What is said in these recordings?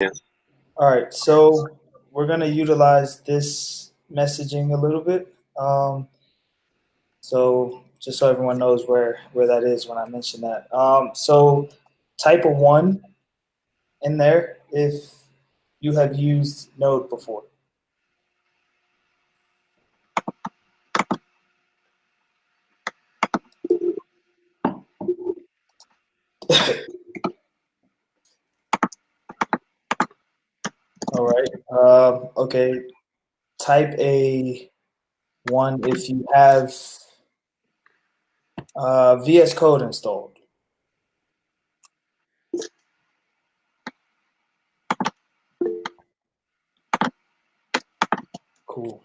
All right, so we're going to utilize this messaging a little bit. So just so everyone knows where that is when I mention that. So type a one in there if you have used Node before. All right. Okay. Type a one if you have VS Code installed. Cool.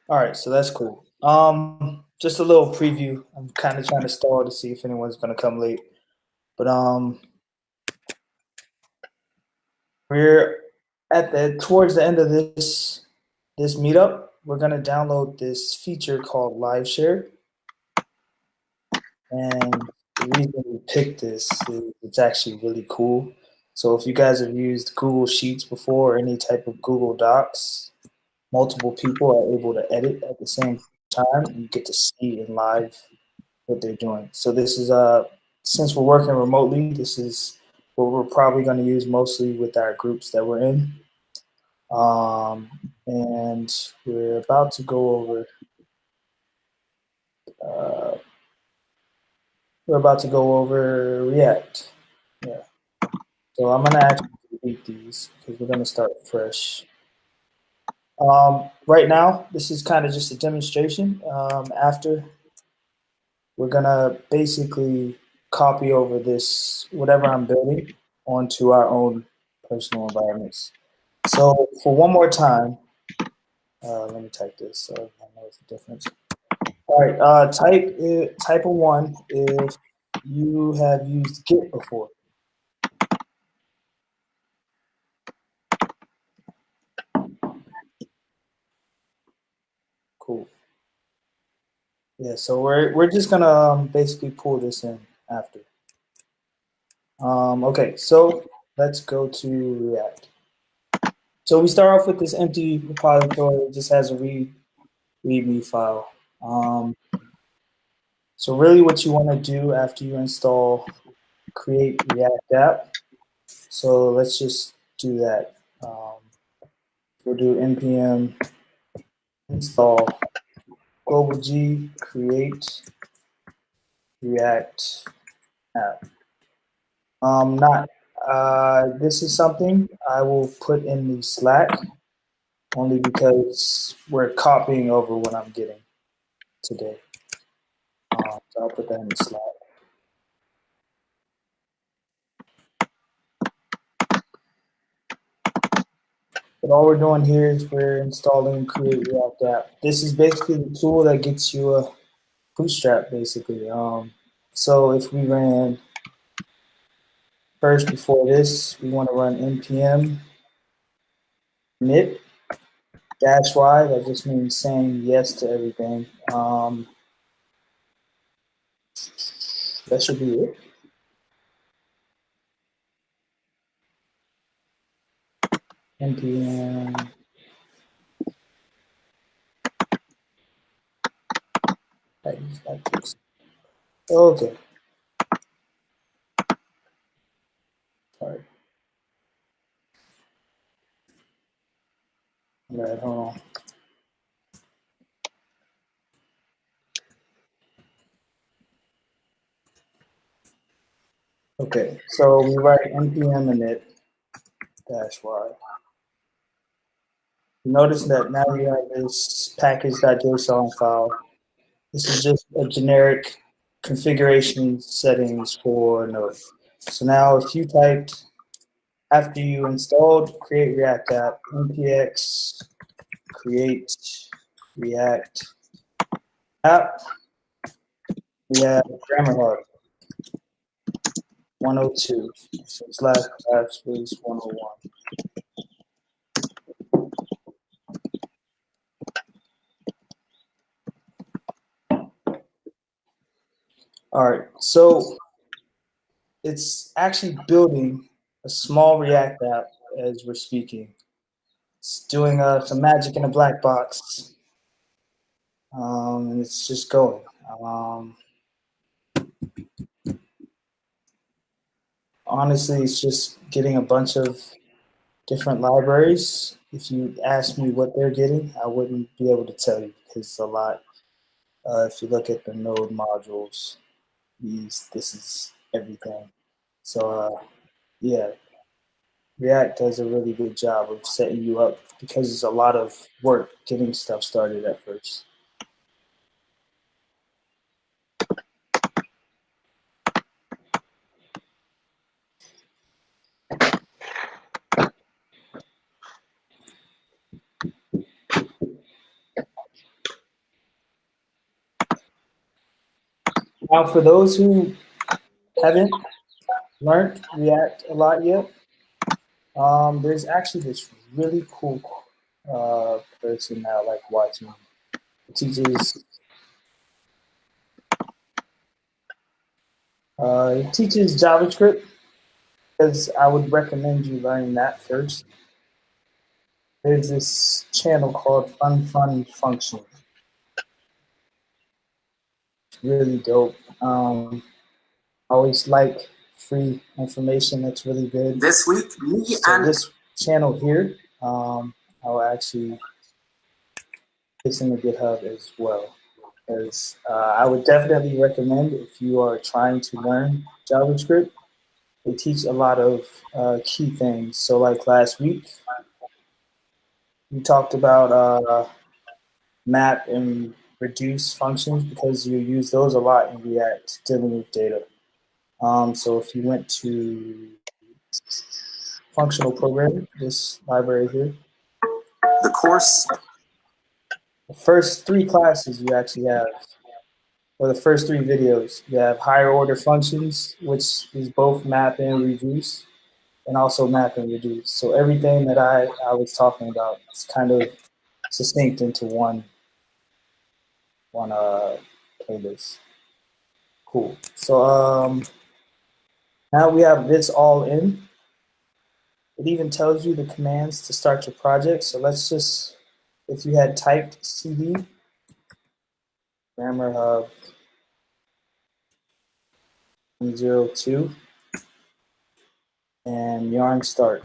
All right, so that's cool. Just a little preview. I'm kind of trying to stall to see if anyone's going to come late, but we're at the towards the end of this meetup. We're going to download this feature called Live Share, and the reason we picked this is it's actually really cool. So if you guys have used Google Sheets before or any type of Google Docs, multiple people are able to edit at the same time, and you get to see in live what they're doing. So this is since we're working remotely, this is what we're probably going to use mostly with our groups that we're in. And we're about to go over uh, React. Yeah. So I'm gonna actually delete these because we're gonna start fresh. Right now, this is kind of just a demonstration. After we're gonna basically copy over this whatever I'm building onto our own personal environments. So for one more time, let me type this so I know it's the difference. All right, type a one if you have used Git before. Cool. Yeah, so we're just gonna basically pull this in after. Okay, so let's go to React. So we start off with this empty repository. It just has a readme file. So really what you want to do after you install create React app. So let's just do that. We'll do npm install global G create React app. Not this is something I will put in the Slack only because we're copying over what I'm getting today. So I'll put that in the Slack. But all we're doing here is we're installing Create React app. This is basically the tool that gets you a bootstrap, basically. So if we ran first before this, we want to run npm init -y. That just means saying yes to everything. That should be it. npm like this. Okay. Sorry. All right, hold on. Okay, so we write npm init -y. Notice that now we have this package.json file. This is just a generic configuration settings for Node. So now if you typed, after you installed create React app, npx create React app, we have Grammerhub 102, so // 101. All right, so it's actually building a small React app as we're speaking. It's doing some magic in a black box, and it's just going. Honestly, it's just getting a bunch of different libraries. If you ask me what they're getting, I wouldn't be able to tell you because it's a lot. If you look at the node modules, this is everything. So yeah, React does a really good job of setting you up because it's a lot of work getting stuff started at first. Now, for those who haven't learned React a lot yet, there's actually this really cool person that I like watching. He teaches JavaScript because I would recommend you learning that first. There's this channel called Fun Function. It's really dope. I always like free information that's really good. This week, this channel here, I'll actually put in the GitHub as well. Because I would definitely recommend if you are trying to learn JavaScript, they teach a lot of key things. So like last week, we talked about map and reduce functions because you use those a lot in React dealing with data. So if you went to functional programming, this library here, the course, the first 3 classes you actually have, or the first 3 videos, you have higher order functions, which is both map and reduce, and also map and reduce. So everything that I was talking about is kind of succinct into one playlist. Cool. So now we have this all in. It even tells you the commands to start your project. So let's just, if you had typed cd Grammerhub 102 and yarn start.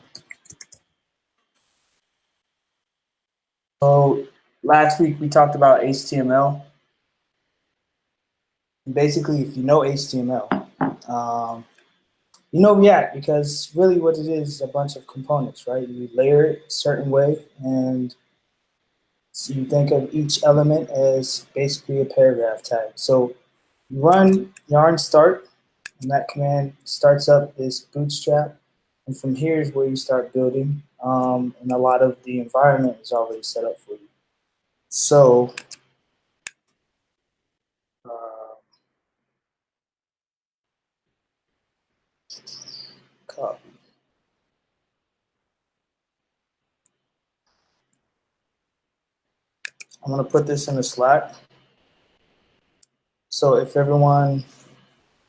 So last week we talked about HTML. Basically, if you know HTML, you know React because really what it is a bunch of components, right? You layer it a certain way, and so you think of each element as basically a paragraph tag. So you run yarn start, and that command starts up this bootstrap, and from here is where you start building, and a lot of the environment is already set up for you. So copy. I'm going to put this in the Slack. So if everyone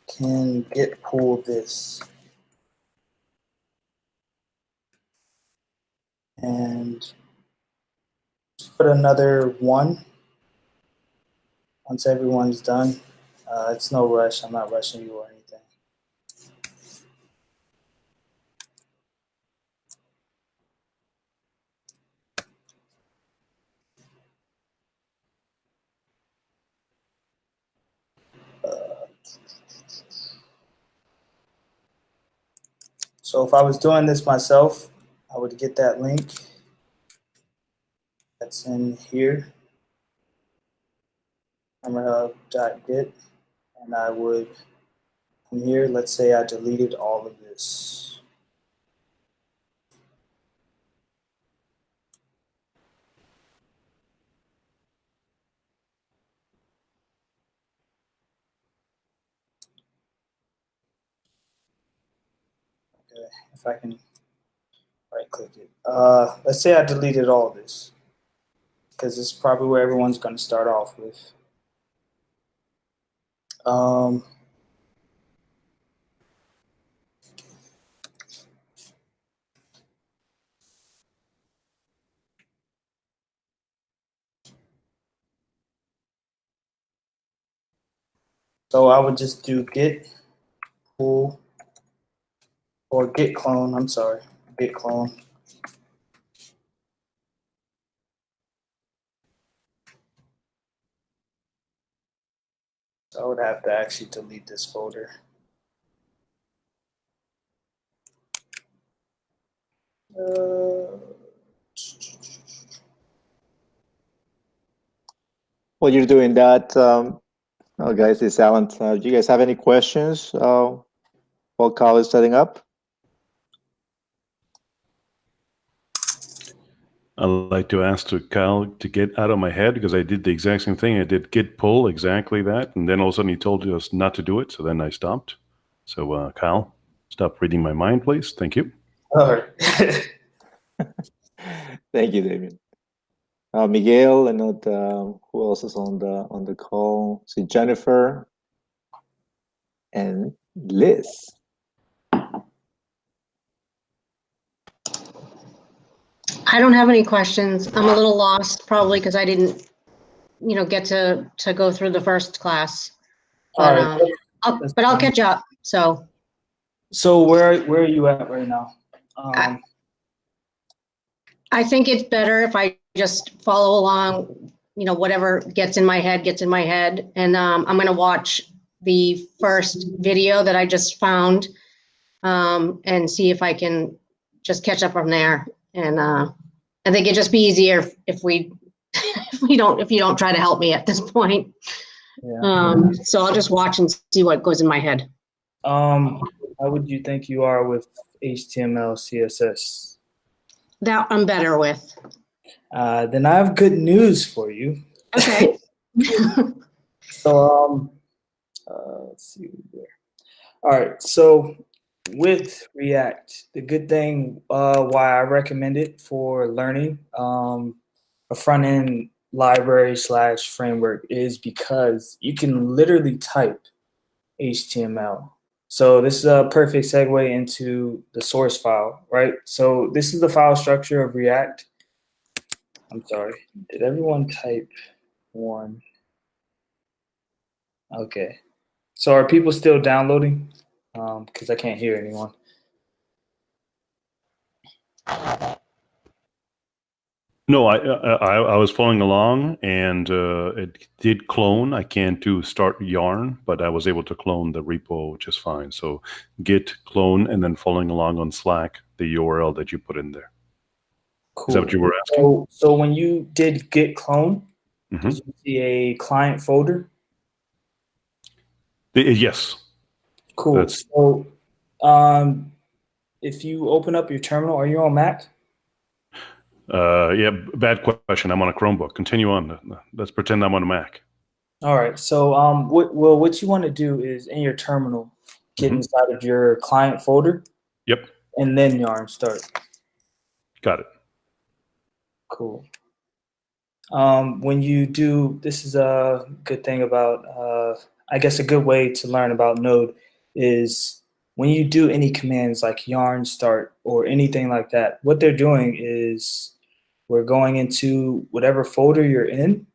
can git pull this and put another 1 once everyone's done. It's no rush. I'm not rushing you or anything. So if I was doing this myself, I would get that link that's in here, grammarhub.git, and I would come here, let's say I deleted all of this. Okay, if I can right click it. Let's say I deleted all of this because this is probably where everyone's going to start off with. So I would just do git pull or git clone. I'm sorry, git clone. So I would have to actually delete this folder. While you're doing that, oh, guys, it's Alan. Do you guys have any questions while Kyle is setting up? I'd like to ask Kyle to get out of my head because I did the exact same thing. I did git pull, exactly that. And then all of a sudden he told us not to do it. So then I stopped. So Kyle, stop reading my mind, please. Thank you. All right. Thank you, David. Miguel, and not who else is on the call? See, Jennifer and Liz. I don't have any questions. I'm a little lost probably because I didn't, get to go through the first class. But, All right. I'll catch up. So where are you at right now? I think it's better if I just follow along, whatever gets in my head. And I'm going to watch the first video that I just found and see if I can just catch up from there. And I think it'd just be easier if you don't try to help me at this point. Yeah. So I'll just watch and see what goes in my head. How would you think you are with HTML, CSS? That I'm better with. Then I have good news for you. Okay. So let's see there. All right. So with React, the good thing why I recommend it for learning a front-end library / framework is because you can literally type HTML. So this is a perfect segue into the source file, right? So this is the file structure of React. I'm sorry, did everyone type one? Okay. So are people still downloading? Because I can't hear anyone. No, I was following along, and it did clone. I can't do start yarn, but I was able to clone the repo just fine. So git clone, and then following along on Slack, the URL that you put in there. Cool. Is that what you were asking? So when you did git clone, Mm-hmm. did you see a client folder? Yes. Cool. So if you open up your terminal, are you on Mac? Yeah, bad question. I'm on a Chromebook. Continue on. Let's pretend I'm on a Mac. All right. So what you want to do is in your terminal, get inside of your client folder. Yep. And then yarn start. Got it. Cool. When you do, this is a good thing about, I guess a good way to learn about Node is when you do any commands like yarn start or anything like that, what they're doing is we're going into whatever folder you're in,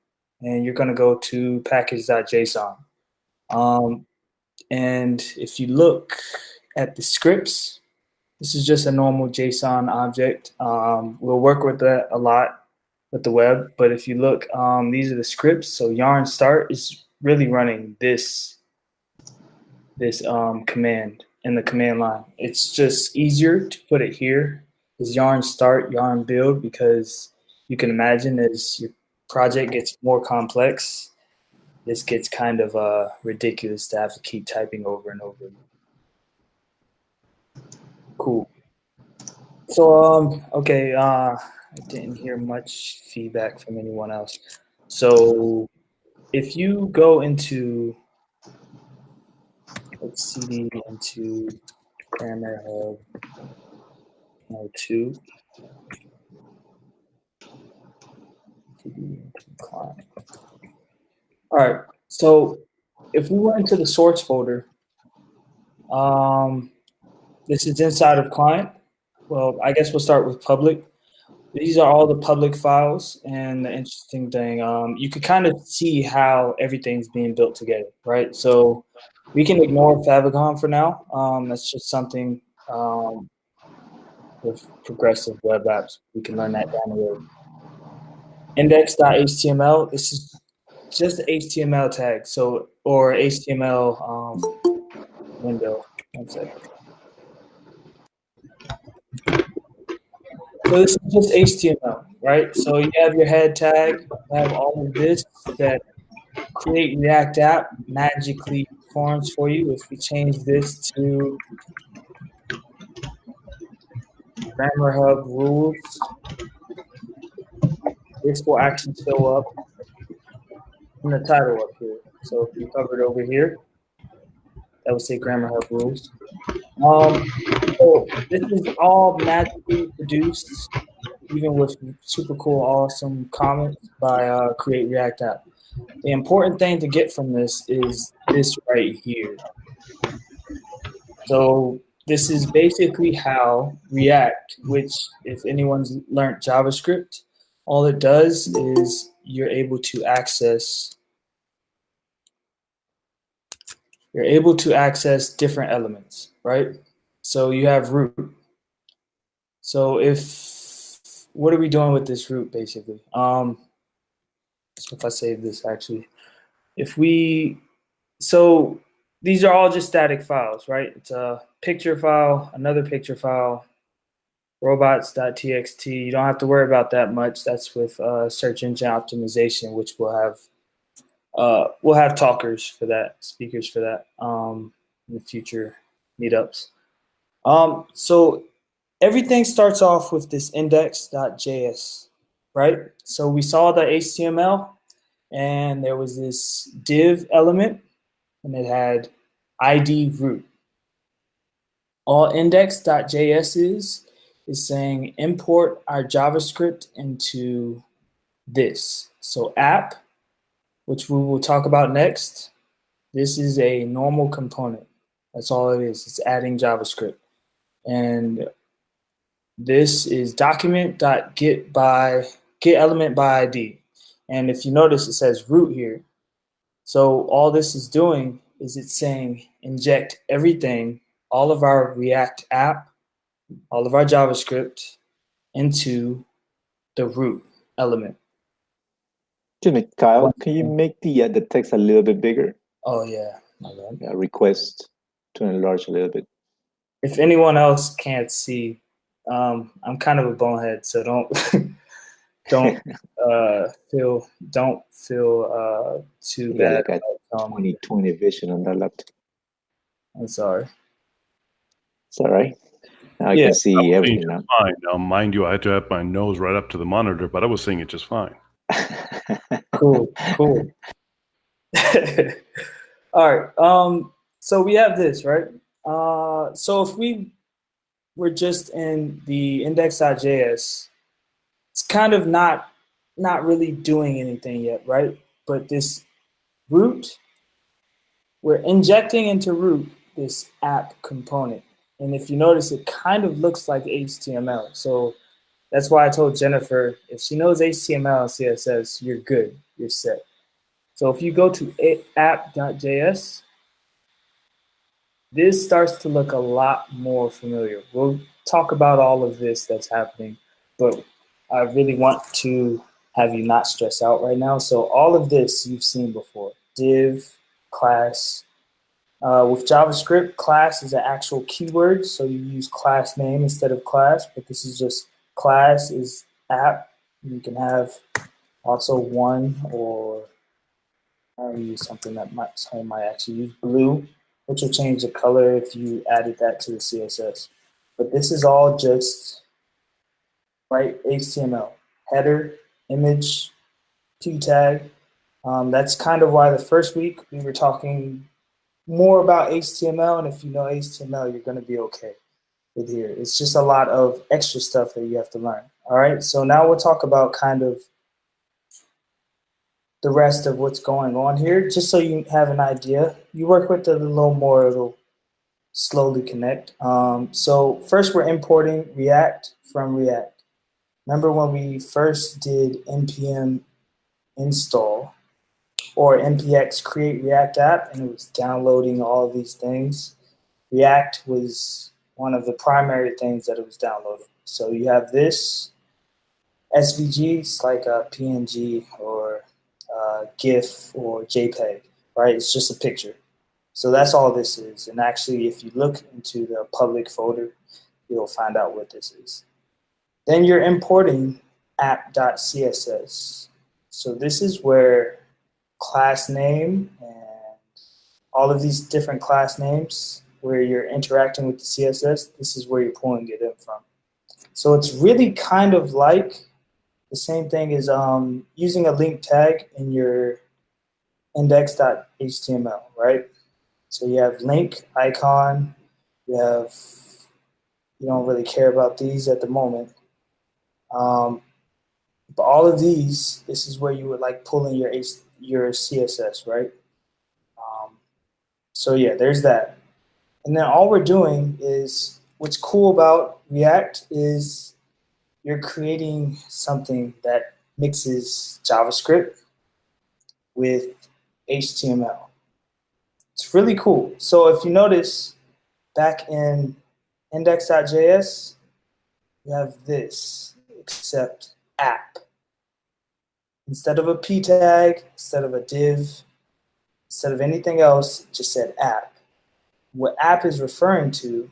and you're going to go to package.json. And if you look at the scripts, this is just a normal JSON object. We'll work with that a lot with the web, but if you look, these are the scripts. So yarn start is really running this command in the command line. It's just easier to put it here is yarn start, yarn build, because you can imagine as your project gets more complex, this gets kind of ridiculous to have to keep typing over and over. Cool. So, okay, I didn't hear much feedback from anyone else. So if you go into, let's cd into Grammerhub 2, client. All right, so if we went into the source folder, this is inside of client. Well, I guess we'll start with public. these are all the public files, and the interesting thing, you could kind of see how everything's being built together, right? So we can ignore Favicon for now. That's just something with progressive web apps. We can learn that down the road. Index.html, this is just the HTML tag, so, or HTML window. One second. So this is just HTML, right? So you have your head tag, you have all of this that Create React App magically performs for you. If we change this to Grammerhub rules, this will actually show up in the title up here. So if you hover it over here, that would say Grammerhub rules. So this is all magically produced, even with super cool, awesome comments by Create React App. The important thing to get from this is this right here. So this is basically how React, which if anyone's learned JavaScript, all it does is you're able to access different elements, right? So you have root. So what are we doing with this root basically? So if I save this actually, so these are all just static files, right? It's a picture file, another picture file, robots.txt. You don't have to worry about that much. That's with search engine optimization, which we'll have talkers for that, speakers for that in the future meetups. So everything starts off with this index.js, right? So we saw the HTML, and there was this div element, and it had ID root. All index.js is saying import our JavaScript into this. So app, which we will talk about next, this is a normal component. That's all it is. It's adding JavaScript. And this is document.get element by ID. And if you notice, it says root here. So all this is doing is it's saying inject everything, all of our React app, all of our JavaScript into the root element. Excuse me, Kyle, can you make the text a little bit bigger? Oh yeah, my bad. Yeah, request to enlarge a little bit. If anyone else can't see, I'm kind of a bonehead, so don't feel too bad. Like a 20/20 vision on that laptop. I'm sorry. It's all right. Now I can see everything now. Fine. Now, mind you, I had to have my nose right up to the monitor, but I was seeing it just fine. Cool. All right. So we have this, right? So if we were just in the index.js, it's kind of not really doing anything yet, right? But this root, we're injecting into root this app component. And if you notice, it kind of looks like HTML. So that's why I told Jennifer, if she knows HTML and CSS, you're good, you're set. So if you go to app.js, this starts to look a lot more familiar. We'll talk about all of this that's happening, but I really want to have you not stress out right now. So all of this you've seen before, div, class. With JavaScript, class is an actual keyword, so you use class name instead of class, but this is just class is app. You can have also one, or I use something that someone might actually use blue, which will change the color if you added that to the CSS. But this is all just HTML, header, image, T tag. That's kind of why the first week we were talking more about HTML, and if you know HTML, you're going to be okay with here. It's just a lot of extra stuff that you have to learn. All right, so now we'll talk about kind of the rest of what's going on here, just so you have an idea. You work with it a little more, it'll slowly connect. So first we're importing React from React. remember when we first did npm install or npx create React app, and it was downloading all of these things? React was one of the primary things that it was downloading. So you have this SVG, it's like a PNG or GIF or JPEG, right? It's just a picture. So that's all this is. And actually, if you look into the public folder, you'll find out what this is. Then you're importing app.css. So this is where class name and all of these different class names where you're interacting with the CSS, this is where you're pulling it in from. So it's really kind of like the same thing as using a link tag in your index.html, right? So you have link, icon, you don't really care about these at the moment. But all of these, this is where you would like pull in your CSS, right? So yeah, there's that. And then all we're doing is, what's cool about React is you're creating something that mixes JavaScript with HTML. It's really cool. So if you notice, back in index.js, you have this, except app. Instead of a p tag, instead of a div, instead of anything else, it just said app. What app is referring to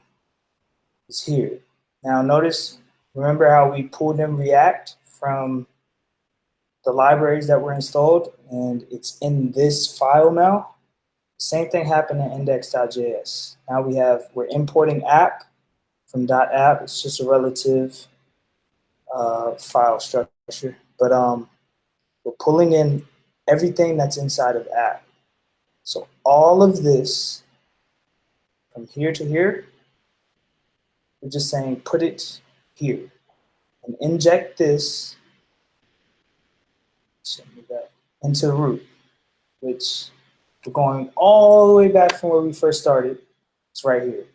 is here. Now notice, remember how we pulled in React from the libraries that were installed, and it's in this file now? Same thing happened in index.js. Now we're importing app from .app. It's just a relative file structure. But we're pulling in everything that's inside of app. So all of this, from here to here, we're just saying put it here. And inject this into root, which we're going all the way back from where we first started. It's right here.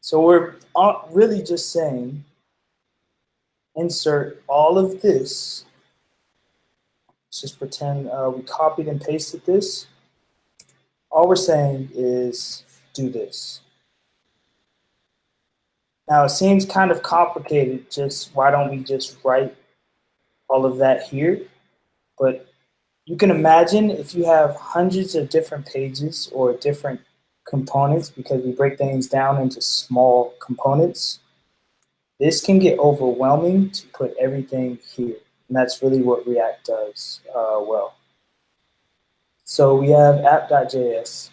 So we're really just saying insert all of this. Let's just pretend we copied and pasted this. All we're saying is do this. Now it seems kind of complicated, why don't we just write all of that here? But you can imagine if you have hundreds of different pages or different components, because we break things down into small components, this can get overwhelming to put everything here. And that's really what React does well. So we have app.js.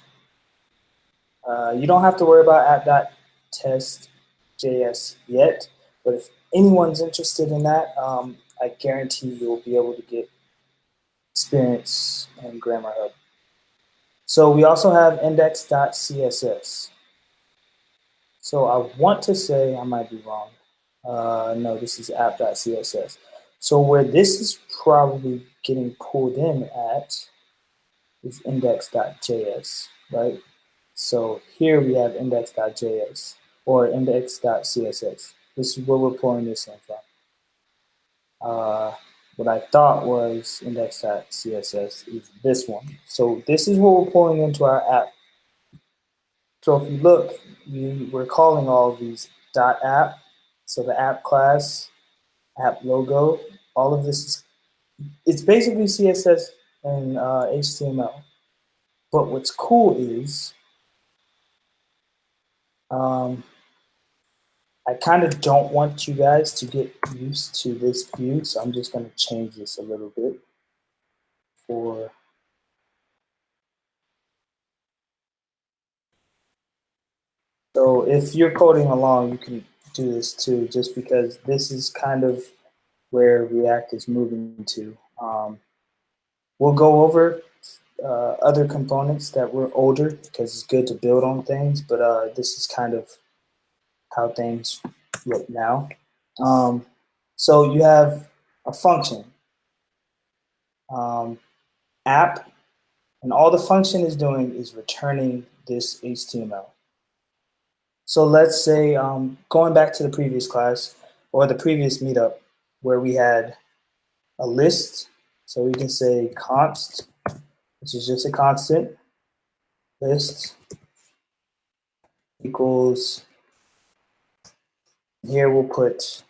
You don't have to worry about app.test.js yet, but if anyone's interested in that, I guarantee you'll be able to get experience in Grammerhub. So we also have index.css. So I want to say, I might be wrong. No, this is app.css. So where this is probably getting pulled in at is index.js, right? So here we have index.js or index.css. This is where we're pulling this in from. What I thought was index.css is this one. So this is what we're pulling into our app. So if you look, we're calling all of these .app. So the app class, app logo, all of this it's basically CSS and HTML. But what's cool is I kind of don't want you guys to get used to this view, so I'm just going to change this a little bit So if you're coding along, you can do this too, just because this is kind of where React is moving to. We'll go over other components that were older because it's good to build on things, but this is kind of how things look now. So you have a function, app, and all the function is doing is returning this HTML. So let's say, going back to the previous class or the previous meetup, where we had a list. So we can say const, which is just a constant, list equals, here we'll put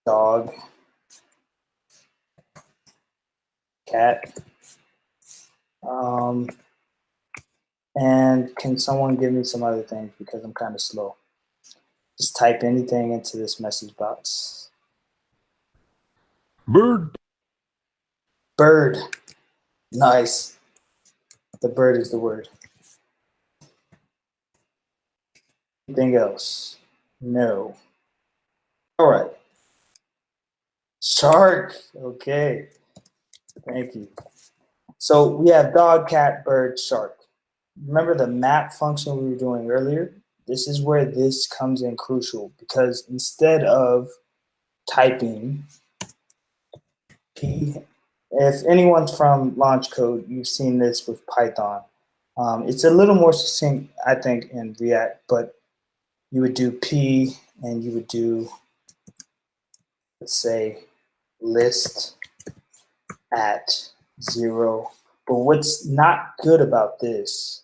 dog, cat, and can someone give me some other things because I'm kind of slow? Just type anything into this message box. Bird. Bird. Nice. The bird is the word. Anything else? No. All right. Shark. Okay. Thank you. So we have dog, cat, bird, shark. Remember the map function we were doing earlier? This is where this comes in crucial, because instead of typing P, if anyone's from launch code, you've seen this with Python. It's a little more succinct, I think, in React, but you would do P and you would do, let's say, list at 0. But what's not good about this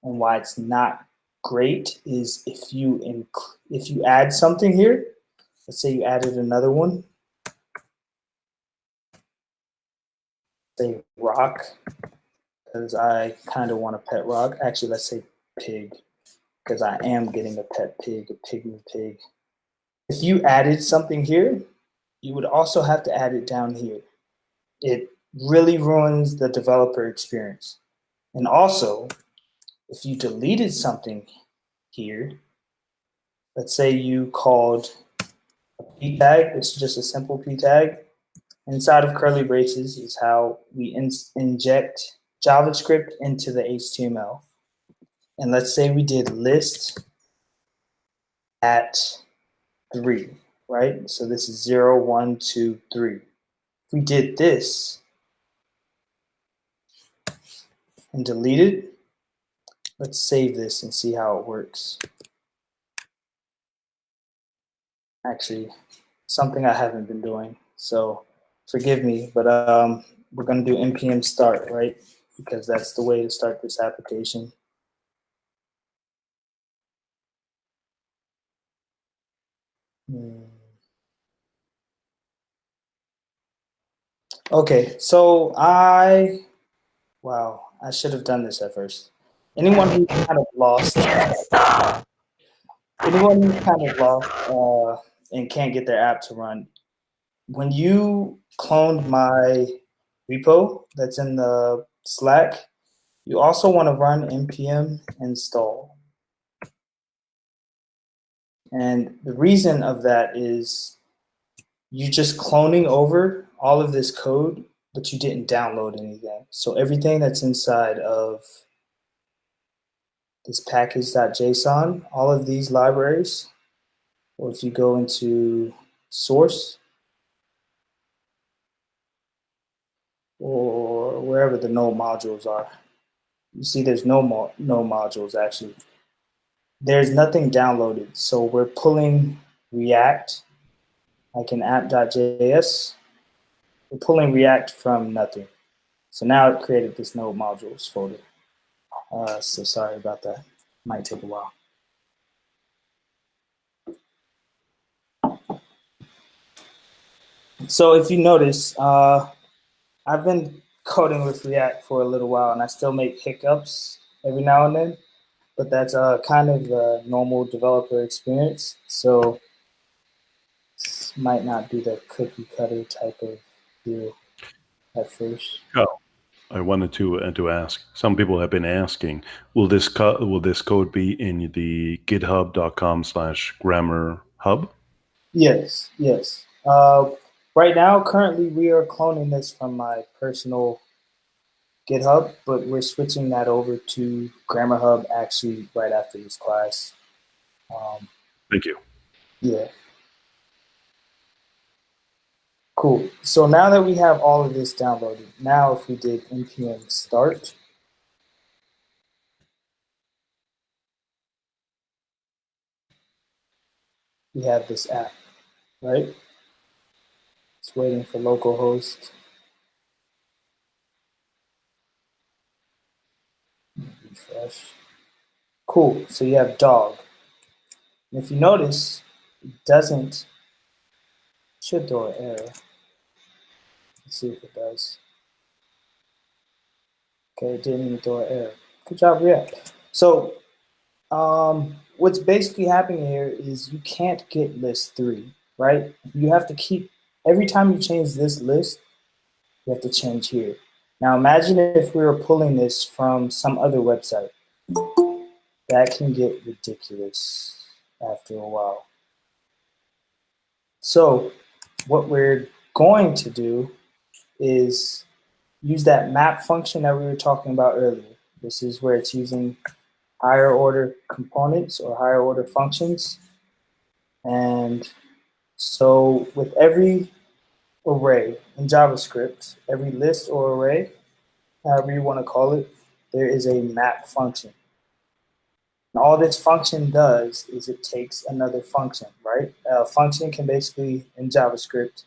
and why it's not great is if you add something here, let's say you added another one, say rock, because I kind of want a pet rock. Actually, let's say pig, because I am getting a pet pig, a pygmy pig. If you added something here, you would also have to add it down here. It really ruins the developer experience. And also, if you deleted something here, let's say you called a p tag, it's just a simple p tag. Inside of curly braces is how we inject JavaScript into the HTML. And let's say we did list at 3, right? So this is 0, 1, 2, 3. If we did this and delete it, let's save this and see how it works. Actually, something I haven't been doing, so forgive me, but we're going to do npm start, right? Because that's the way to start this application. Okay, so wow, I should have done this at first. Anyone who's kind of lost, and can't get their app to run, when you cloned my repo that's in the Slack, you also want to run npm install. And the reason of that is you're just cloning over all of this code, but you didn't download anything. So everything that's inside of this package.json, all of these libraries, or if you go into source, or wherever the node modules are, you see there's no modules actually. There's nothing downloaded. So we're pulling React, like in app.js, we're pulling React from nothing. So now it created this node modules folder. So sorry about that. Might take a while. So if you notice, I've been coding with React for a little while, and I still make hiccups every now and then, but that's kind of the normal developer experience. So this might not be the cookie cutter type of deal at first. Oh, I wanted to ask. Some people have been asking, will this code be in the github.com/Grammerhub? Yes, yes. Right now, currently, we are cloning this from my personal GitHub, but we're switching that over to Grammerhub actually right after this class. Thank you. Yeah. Cool. So now that we have all of this downloaded, now if we did npm start, we have this app. right? It's waiting for localhost. Refresh. Cool, so you have dog. And if you notice, it doesn't, should throw an error. Let's see if it does. Okay, it didn't even throw an error. Good job, React. So what's basically happening here is you can't get list 3, right? You have to keep, every time you change this list, you have to change here. Now imagine if we were pulling this from some other website. That can get ridiculous after a while. So what we're going to do is use that map function that we were talking about earlier. This is where it's using higher order components or higher order functions. And so with every array in JavaScript, every list or array, however you want to call it, there is a map function. And all this function does is it takes another function, right? A function can basically, in JavaScript,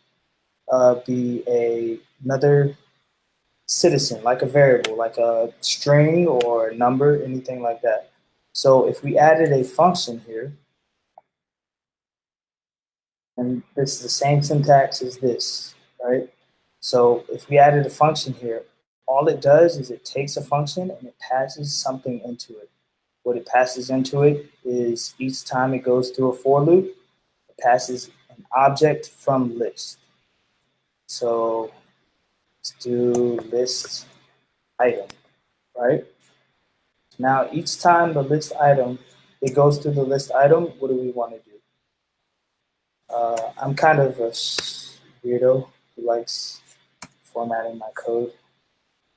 be another citizen, like a variable, like a string or a number, anything like that. So if we added a function here, and this is the same syntax as this, right? So if we added a function here, all it does is it takes a function and it passes something into it. What it passes into it is each time it goes through a for loop, it passes an object from list. So let's do list item, right? Now each time the list item, it goes through the list item, what do we want to do? I'm kind of a weirdo who likes formatting my code.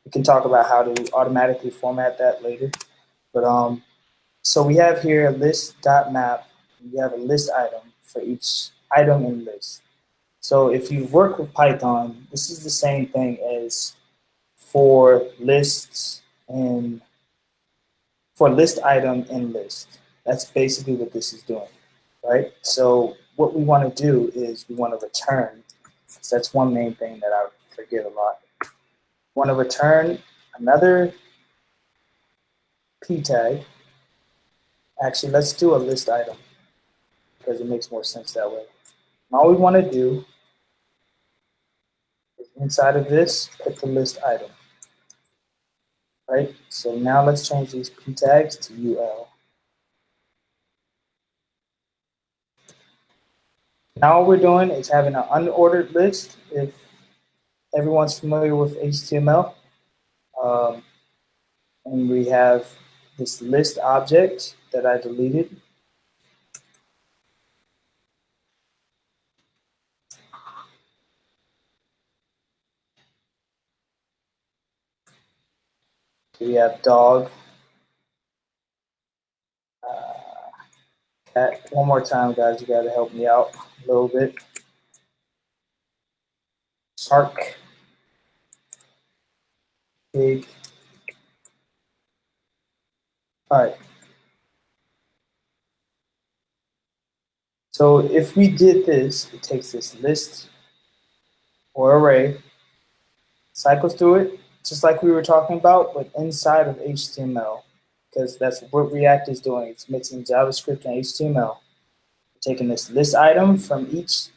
We can talk about how to automatically format that later. But so we have here a list.map. We have a list item for each item in list. So if you work with Python, this is the same thing as for lists and for list item in list. That's basically what this is doing, right? So what we want to do is we want to return. So that's one main thing that I forget a lot. We want to return another p tag. Actually, let's do a list item because it makes more sense that way. And all we want to do is inside of this, put the list item. Right? So now let's change these p tags to UL. Now all we're doing is having an unordered list. If everyone's familiar with HTML, and we have this list object that I deleted. We have dog, cat. One more time, guys, you gotta help me out a little bit. Shark, pig. All right. So if we did this, it takes this list or array, cycles through it, just like we were talking about, but inside of HTML, because that's what React is doing. It's mixing JavaScript and HTML. We're taking this list item from each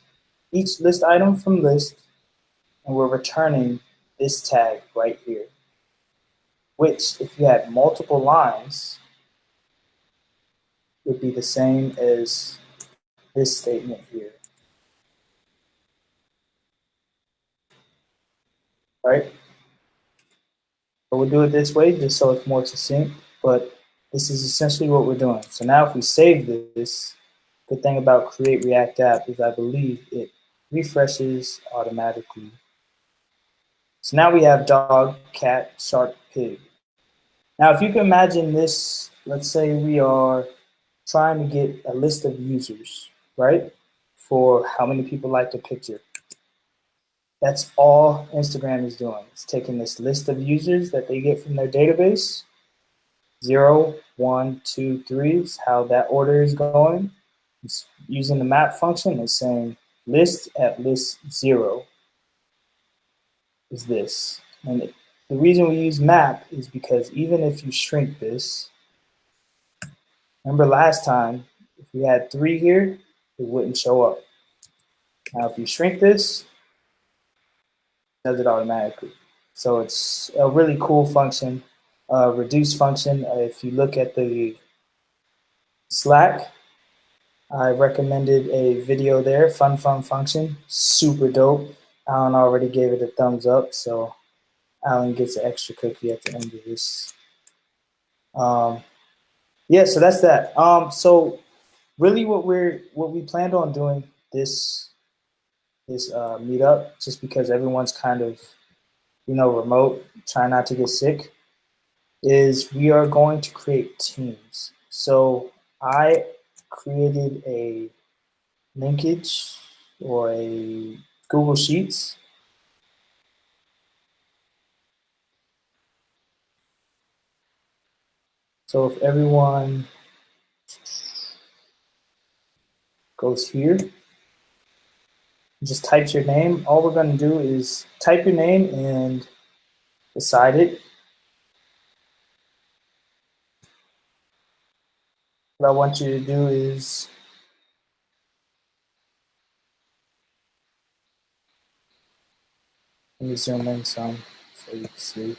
list item from list, and we're returning this tag right here, which if you had multiple lines, would be the same as this statement here, right? But we'll do it this way just so it's more succinct, but this is essentially what we're doing. So now if we save this, good thing about Create React App is I believe it refreshes automatically. So now we have dog, cat, shark, pig. Now if you can imagine this, let's say we are trying to get a list of users, right? For how many people liked a picture. That's all Instagram is doing. It's taking this list of users that they get from their database, 0, 1, 2, 3 is how that order is going. It's using the map function and saying list at list 0 is this. And the reason we use map is because even if you shrink this, remember last time, if we had 3 here, it wouldn't show up. Now, if you shrink this, it does it automatically. So it's a really cool function, reduce function. If you look at the Slack, I recommended a video there, fun function, super dope. Alan already gave it a thumbs up, so Alan gets an extra cookie at the end of this. Yeah, so that's that. So really, what we planned on doing this meetup, just because everyone's kind of remote, trying not to get sick, is we are going to create teams. So I created a linkage or a Google Sheets. So if everyone goes here, just types your name, all we're going to do is type your name and beside it, what I want you to do is let me zoom in some so you can see.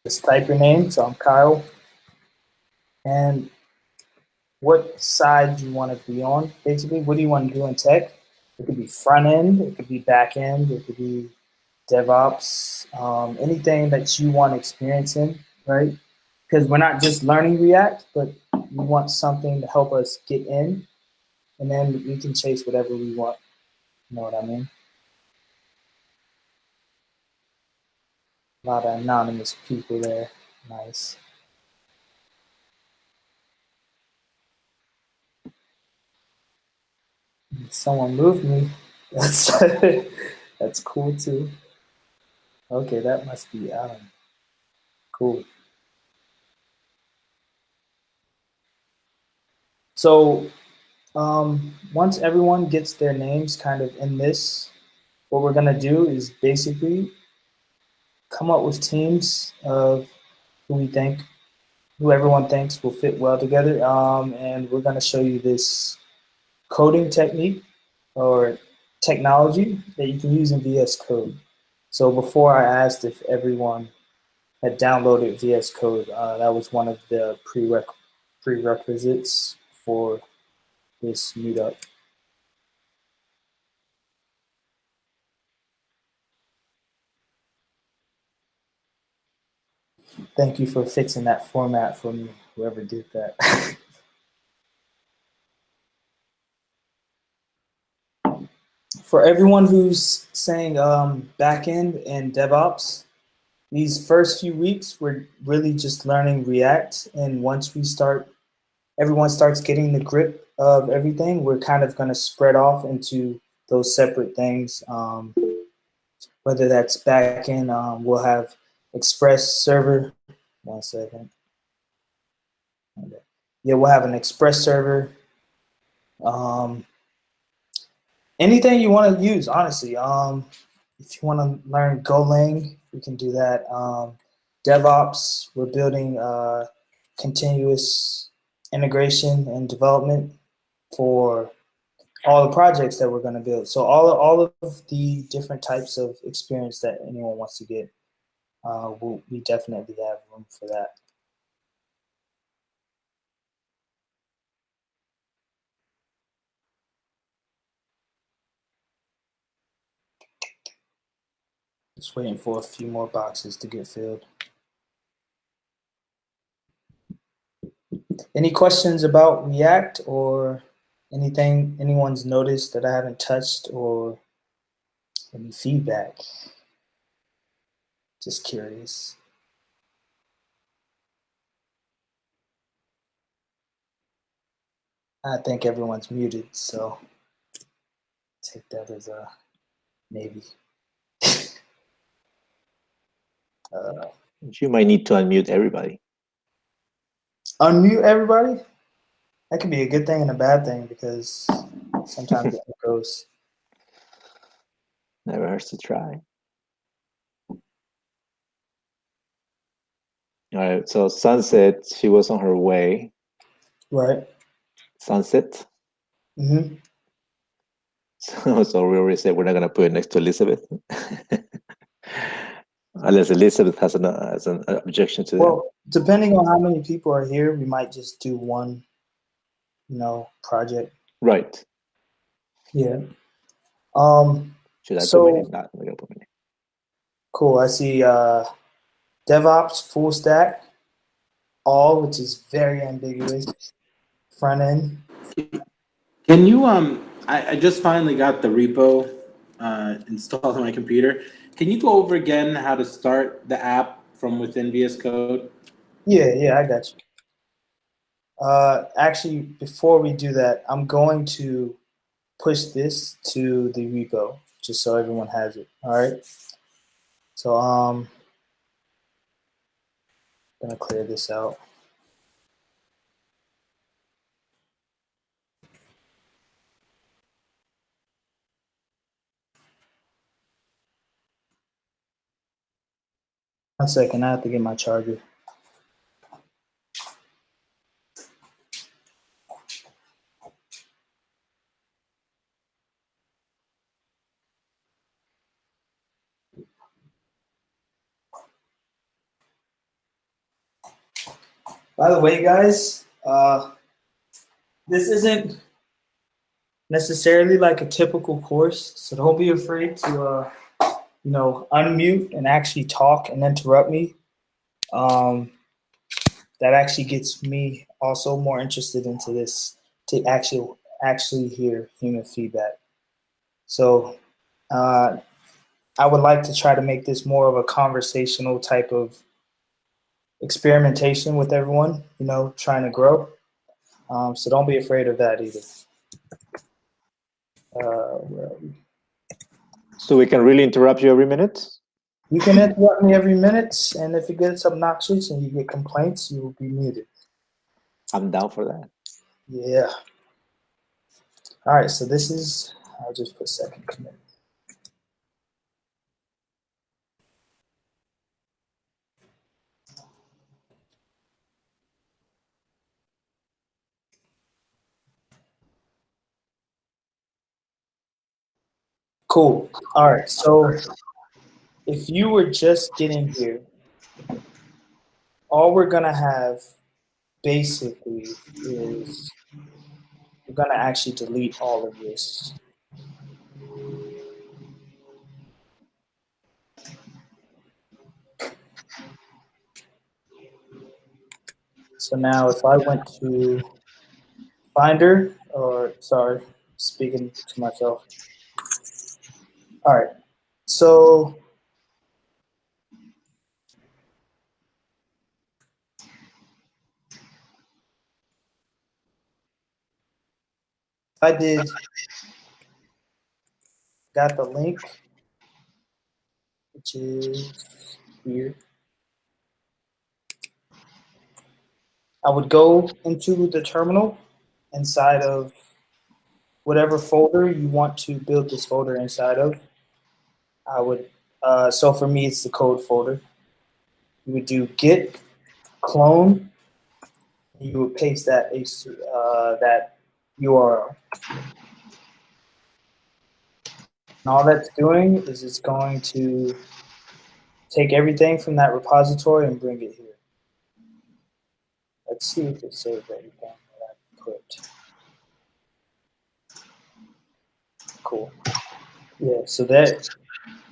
Just type your name. So I'm Kyle. And what side you want to be on, basically. What do you want to do in tech? It could be front end, it could be back end, it could be DevOps, anything that you want experience in, right? Because we're not just learning React, but we want something to help us get in, and then we can chase whatever we want. You know what I mean? A lot of anonymous people there. Nice. Someone moved me. That's that's cool too. Okay, that must be Alan. Cool. So once everyone gets their names kind of in this, what we're gonna do is basically come up with teams of who everyone thinks will fit well together, and we're gonna show you this coding technique or technology that you can use in VS Code. So before I asked if everyone had downloaded VS Code, that was one of the prerequisites for this meetup. Thank you for fixing that format for me, whoever did that. For everyone who's saying backend and DevOps, these first few weeks, we're really just learning React. And once everyone starts getting the grip of everything, we're kind of going to spread off into those separate things. Whether that's backend, we'll have Express server. 1 second. Okay. Yeah, we'll have an Express server. Anything you want to use, honestly. If you want to learn Golang, we can do that. DevOps, we're building continuous integration and development for all the projects that we're going to build. So all of the different types of experience that anyone wants to get, we definitely have room for that. Just waiting for a few more boxes to get filled. Any questions about React or anything anyone's noticed that I haven't touched, or any feedback? Just curious. I think everyone's muted, so take that as a maybe. You might need to unmute everybody. Unmute everybody? That can be a good thing and a bad thing because sometimes it goes. Never hurts to try. All right, so Sunset, she was on her way. Right. Sunset. Mm-hmm. So we already said we're not going to put it next to Elizabeth. Unless Elizabeth has an objection to that. Well, depending on how many people are here, we might just do one, project. Right. Yeah. Should I So put my name? Not, I'm going to put my name. cool. I see DevOps, full stack, all, which is very ambiguous. Front end. Can you I just finally got the repo installed on my computer. Can you go over again how to start the app from within VS Code? Yeah, I got you. Actually, before we do that, I'm going to push this to the repo just so everyone has it. All right. So I'm gonna clear this out. One second, I have to get my charger. By the way, guys, this isn't necessarily like a typical course, so don't be afraid to, unmute and actually talk and interrupt me. That actually gets me also more interested into this to actually hear human feedback. So I would like to try to make this more of a conversational type of experimentation with everyone, trying to grow. So don't be afraid of that either. Where are we? So we can really interrupt you every minute? You can interrupt me every minute, and if it gets obnoxious and you get complaints, you will be muted. I'm down for that. Yeah. All right, so this is, I'll just put second commit. Cool. All right, so if you were just getting here, all we're gonna have basically is we're gonna actually delete all of this. So now if I went to Finder, or sorry, speaking to myself. All right, so I got the link, which is here. I would go into the terminal inside of whatever folder you want to build this folder inside of. I would, so for me, it's the code folder. You would do git clone. You would paste that that URL. And all that's doing is it's going to take everything from that repository and bring it here. Let's see if it saves everything that I put. Cool. Yeah, so that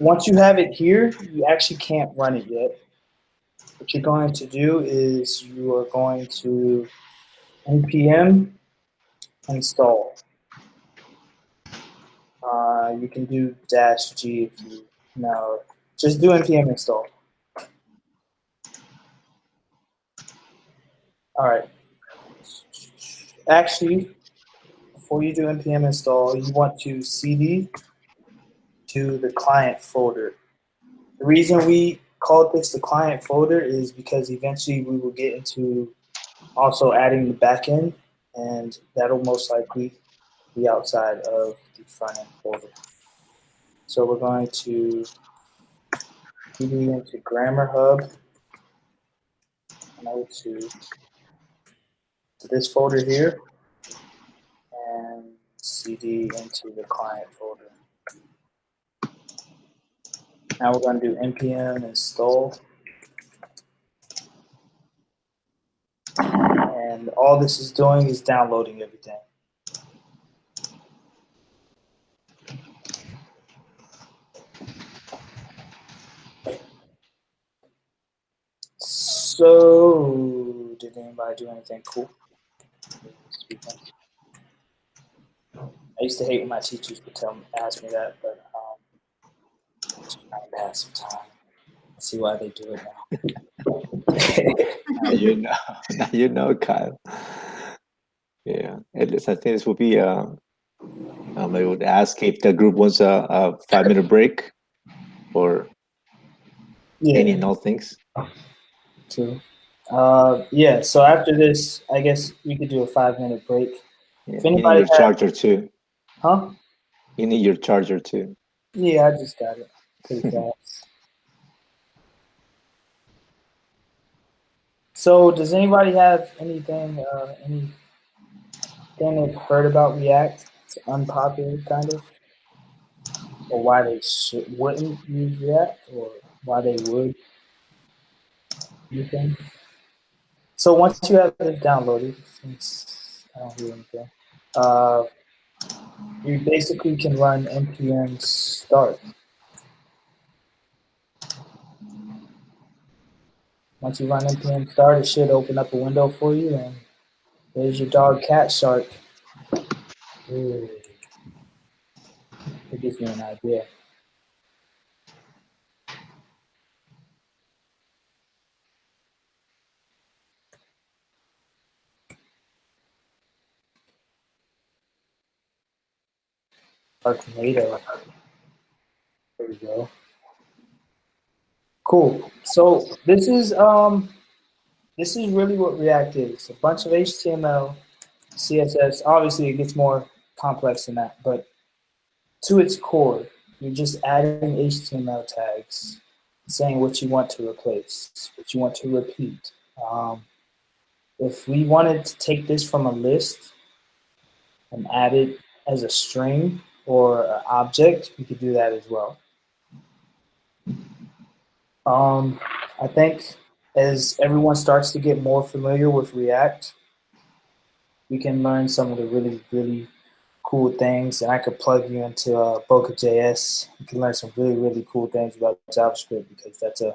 once you have it here, you actually can't run it yet. What you're going to do is you are going to npm install. You can do -g if you know. Just do npm install. All right. Actually, before you do npm install, you want to cd to the client folder. The reason we called this the client folder is because eventually we will get into also adding the backend. and that'll most likely be outside of the front end folder. So we're going to cd into Grammerhub, go to this folder here, and cd into the client folder. Now we're going to do npm install. And all this is doing is downloading everything. So, did anybody do anything cool? I used to hate when my teachers would ask me that, but just trying to pass some time. See why they do it now. Now you know. Now you know, Kyle. Yeah. At least I think this will be. I would ask if the group wants a 5-minute break, or any and all things. True. Yeah. So after this, I guess we could do a 5-minute break. Yeah, If you need anybody your charger too. Huh? You need your charger too. Yeah, I just got it pretty fast. So, does anybody have anything they've heard about React? It's unpopular, kind of, or why they wouldn't use React, or why they would? You think? So once you have it downloaded, since I don't hear anything, you basically can run npm start. Once you run npm start, it should open up a window for you, and there's your dog cat shark. Ooh. It gives you an idea. Our tomato. There we go. Cool. So this is really what React is. A bunch of HTML, CSS. Obviously, it gets more complex than that, but to its core, you're just adding HTML tags, saying what you want to replace, what you want to repeat. If we wanted to take this from a list and add it as a string or an object, we could do that as well. I think as everyone starts to get more familiar with React, we can learn some of the really, really cool things, and I could plug you into Boca.js. You can learn some really, really cool things about JavaScript, because that's a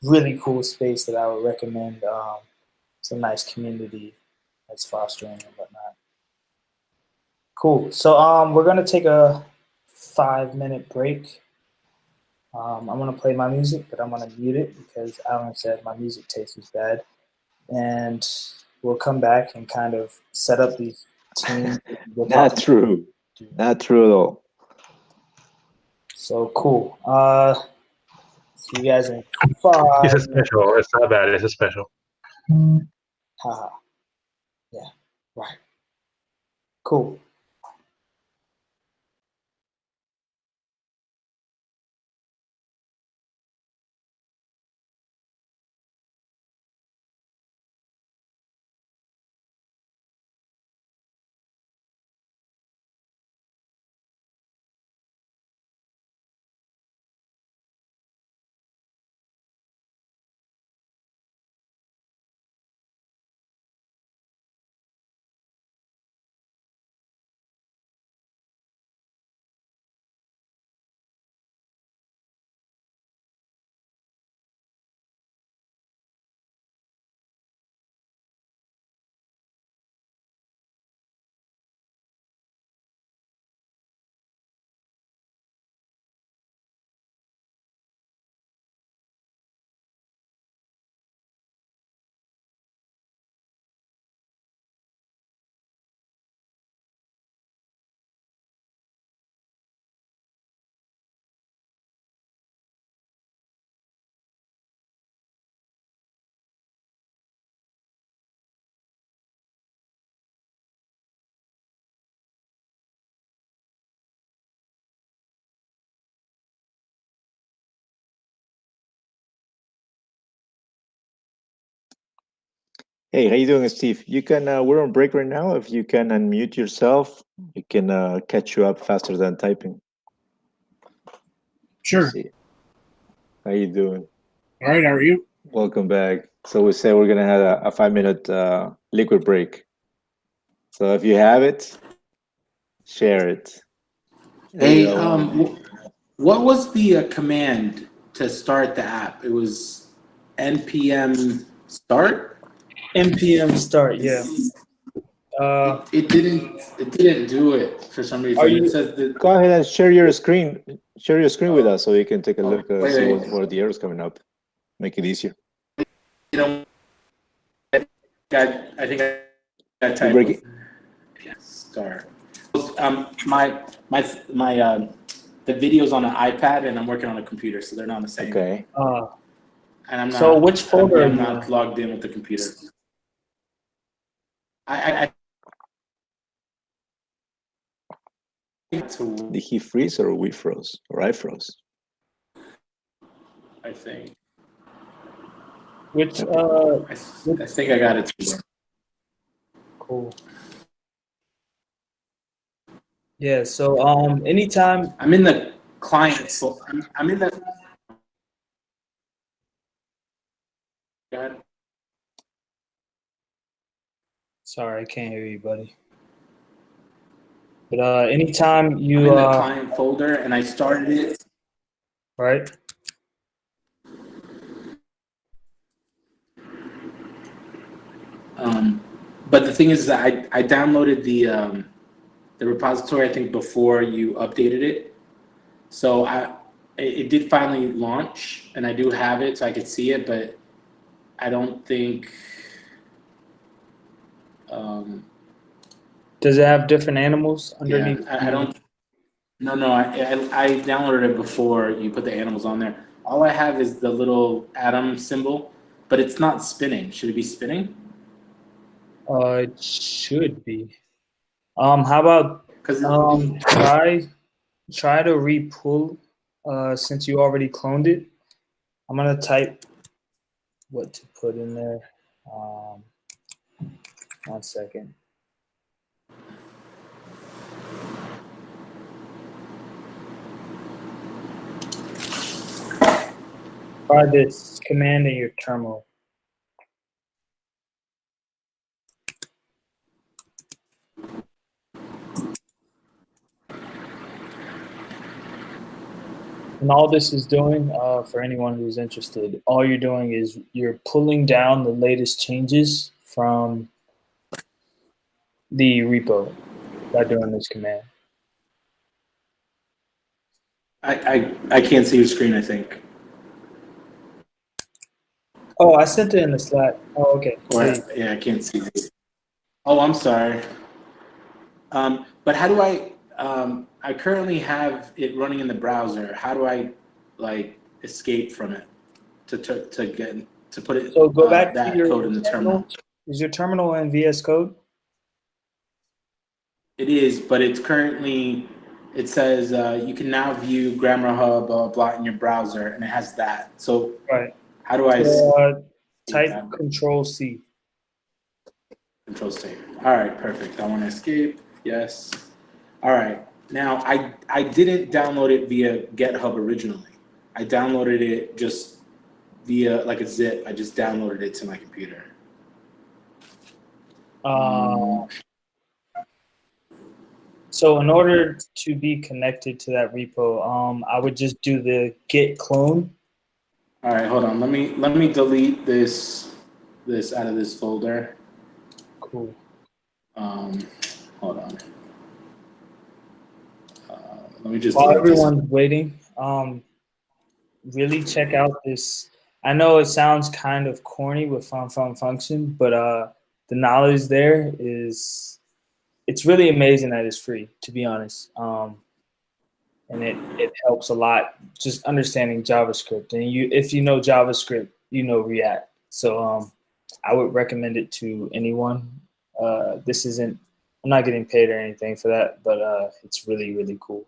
really cool space that I would recommend. It's a nice community that's fostering and whatnot. Cool. So we're gonna take a 5-minute break. I'm gonna play my music, but I'm gonna mute it because Alan said my music taste is bad, and we'll come back and kind of set up these teams. Not true. Not true at all. So cool. See you guys in 5. It's a special. It's not bad. It's a special. Haha. Yeah. Right. Cool. Hey, how you doing, Steve? You can. We're on break right now. If you can unmute yourself, we can catch you up faster than typing. Sure. Let's see. How you doing? All right. How are you? Welcome back. So we said we're gonna have a 5-minute liquid break. So if you have it, share it. Hey, 301. what was the command to start the app? It was npm start. npm start. Yeah. It didn't do it for some reason. Are It you? says that. Go ahead and share your screen. Share your screen with us so you can take a look, wait, see wait. where the errors coming up. Make it easier. You know, I think I You typed break it. start. My the video's on an iPad and I'm working on a computer, so they're not the same. Okay. And I'm not. So which folder? I'm not logged in with the computer. I Did he freeze or we froze? Or I froze? I think. Which I think I got it. Cool. Yeah. So anytime I'm in the client. I'm in the. Sorry, I can't hear you, buddy. But anytime I'm you in the client folder and I started it. right. But the thing is that I downloaded the repository I think before you updated it, so it did finally launch and I do have it so I could see it, but I don't think. Does it have different animals underneath? Yeah, I don't. No, I downloaded it before you put the animals on there. All I have is the little atom symbol, but it's not spinning. Should it be spinning? It should be. How about Because try to re-pull since you already cloned it. I'm gonna type what to put in there. 1 second. Try this command in your terminal. And all this is doing, for anyone who's interested, all you're doing is you're pulling down the latest changes from the repo by doing this command. I can't see your screen, I think. Oh, I sent it in the Slack. Oh, okay. Yeah, I can't see it. Oh, I'm sorry. But how do I currently have it running in the browser. How do I escape from it to put it So go back to that your code in the terminal? Is your terminal in VS Code? It is, but it's currently, it says you can now view Grammerhub blah blah in your browser, and it has that. So right. How do I type Control C? Control C. All right, perfect. I want to escape. Yes. All right. Now I didn't download it via GitHub originally. I downloaded it just via a zip. I just downloaded it to my computer. So in order to be connected to that repo, I would just do the git clone. All right, hold on. Let me delete this out of this folder. Cool. Hold on. Let me just. While everyone's waiting, really check out this. I know it sounds kind of corny with function, but the knowledge there is, it's really amazing that it's free, to be honest. And it helps a lot just understanding JavaScript. And if you know JavaScript, you know React. So I would recommend it to anyone. This isn't, I'm not getting paid or anything for that, but it's really, really cool.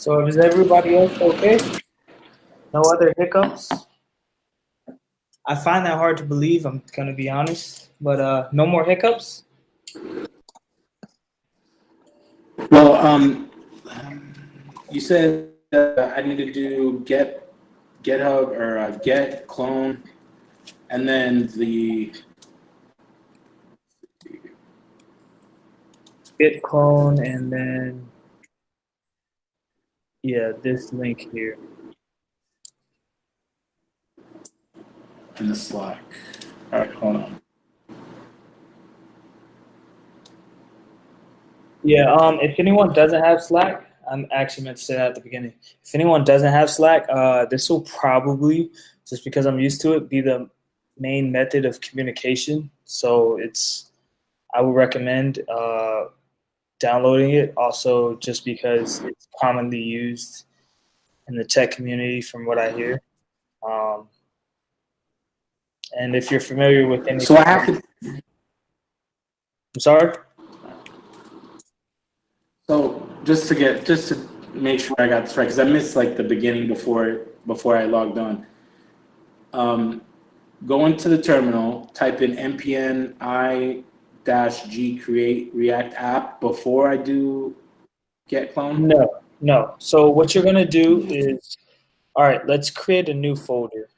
So is everybody else okay? No other hiccups? I find that hard to believe, I'm going to be honest. But no more hiccups? Well, you said I need to do GitHub or get clone, and then the Git clone, and then, yeah, this link here. in the Slack. All right, hold on. Yeah, if anyone doesn't have Slack, I'm actually meant to say that at the beginning. If anyone doesn't have Slack, this will probably, just because I'm used to it, be the main method of communication. So I would recommend downloading it. Also, just because it's commonly used in the tech community, from what I hear. And if you're familiar with anything, So I have to. I'm sorry. So just to make sure I got this right, because I missed like the beginning before I logged on. Go into the terminal, type in npm i-g create React app before I do get clone. No. So what you're gonna do is, all right, let's create a new folder.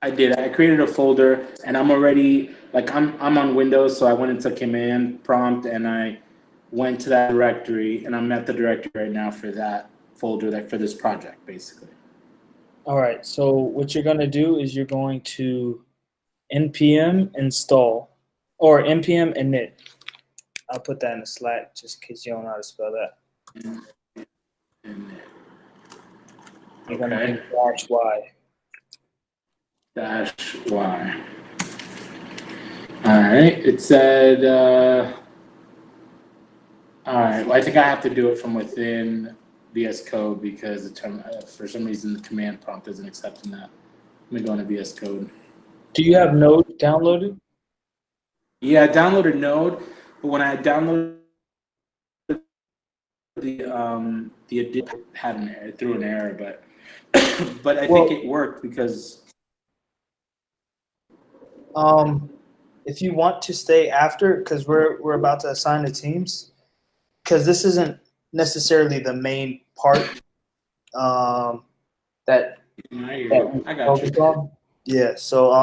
I did. I created a folder, and I'm already like I'm on Windows, so I went into command prompt and I went to that directory, and I'm at the directory right now for that folder, like for this project, basically. All right. So what you're gonna do is you're going to npm install or npm init. I'll put that in the Slack just in case you don't know how to spell that. You're gonna do -y. -y. All right. It said. All right. Well, I think I have to do it from within VS Code because the term, for some reason, the command prompt isn't accepting that. Let me go into VS Code. Do you have Node downloaded? Yeah, I downloaded Node, but when I downloaded the edit had an error, it threw an error, but but I think it worked because. If you want to stay after, because we're about to assign the teams, because this isn't necessarily the main part that I got you. On. Yeah. So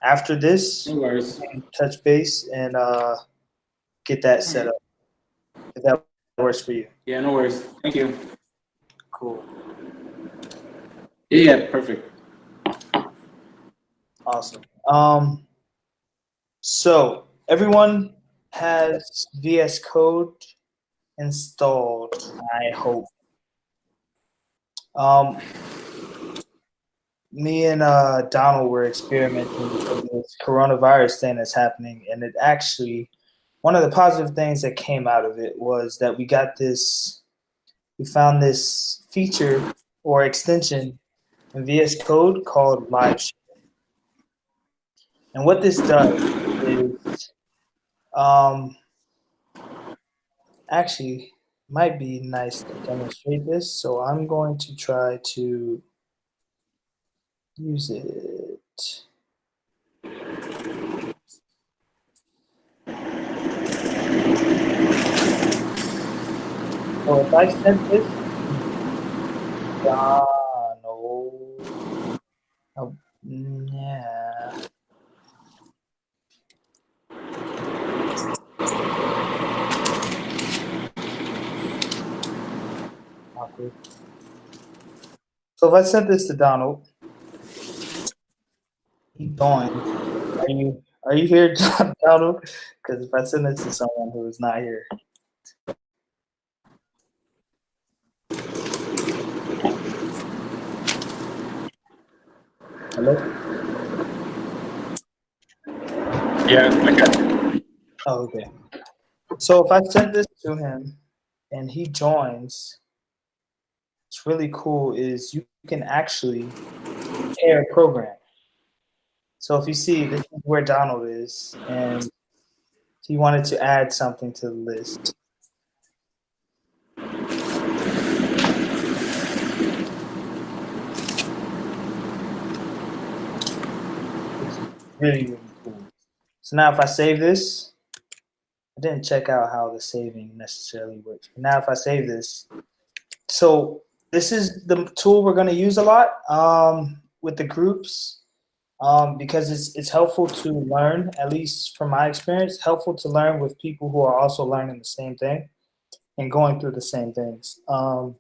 after this, No worries. touch base and get that set up. If that works for you. Yeah, no worries. Thank you. Cool. Yeah, perfect. Awesome. So everyone has VS Code installed, I hope. Me and Donald were experimenting with this coronavirus thing that's happening, and it actually, one of the positive things that came out of it was that we found this feature or extension in VS Code called Live Share. And what this does is, actually, might be nice to demonstrate this. So I'm going to try to use it. So if I send this, yeah. Awkward. So if I sent this to Donald, he joined. Are you here, Donald? Because if I send it to someone who is not here. Hello? Yeah, I got you. Oh, okay. So if I send this to him and he joins, what's really cool is you can actually pair a program. So if you see, this is where Donald is, and he wanted to add something to the list. really, really cool. So now if I save this, I didn't check out how the saving necessarily works. But now if I save this, so this is the tool we're going to use a lot with the groups because it's helpful to learn, at least from my experience, helpful to learn with people who are also learning the same thing and going through the same things. So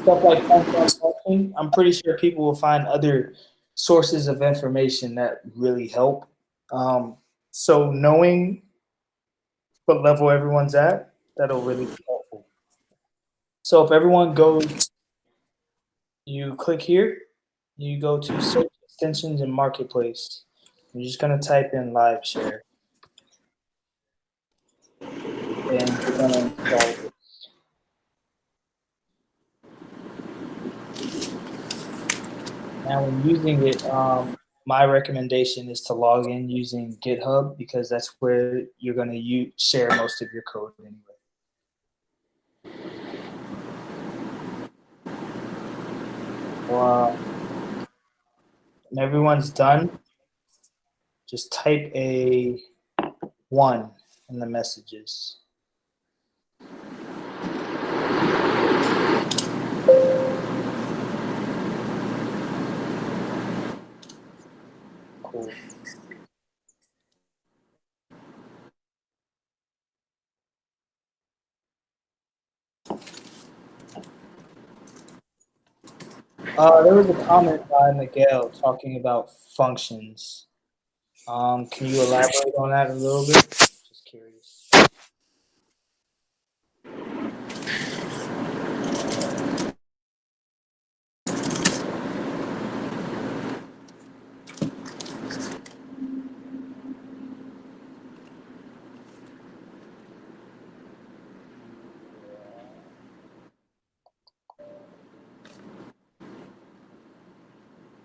stuff like function, I'm pretty sure people will find other sources of information that really help. So knowing what level everyone's at, that'll really be helpful. So if everyone goes, you click here, you go to search extensions and marketplace. You're just gonna type in live share. And you're gonna install it. Now when using it, my recommendation is to log in using GitHub because that's where you're gonna share most of your code anyway. When everyone's done, just type a 1 in the messages. Cool. There was a comment by Miguel talking about functions. Can you elaborate on that a little bit? Just curious.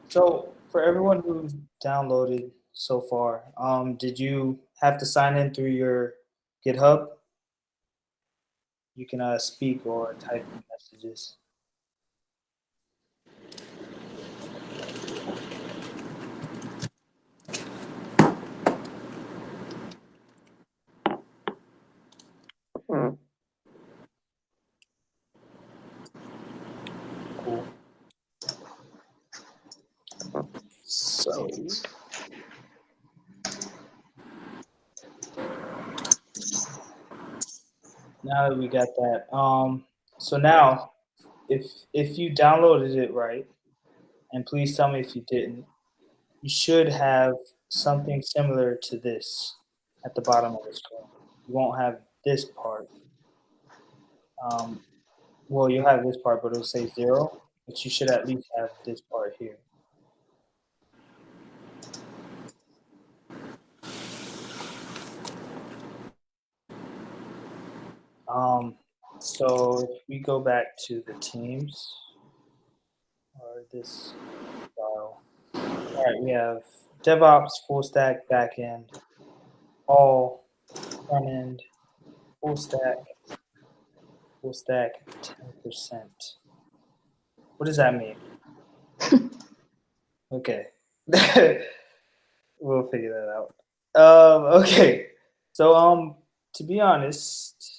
So for everyone who downloaded so far, did you have to sign in through your GitHub? You can speak or type in messages. Cool. So now that we got that, so now if you downloaded it right, and please tell me if you didn't, you should have something similar to this at the bottom of the screen. You won't have this part. Well, you'll have this part, but it'll say 0, but you should at least have this part here. So if we go back to the teams, or this file, all right, we have DevOps, full stack, backend, all front end, full stack, 10%. What does that mean? Okay. We'll figure that out. Okay. So to be honest,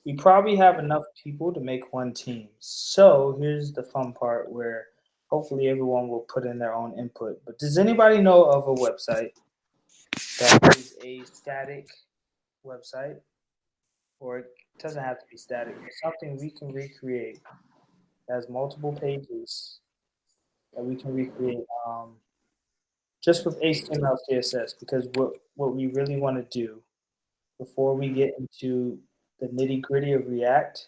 we probably have enough people to make one team. So here's the fun part where hopefully everyone will put in their own input. But does anybody know of a website that is a static website? Or it doesn't have to be static, but something we can recreate that has multiple pages that we can recreate just with HTML, CSS, because what we really want to do before we get into the nitty gritty of React,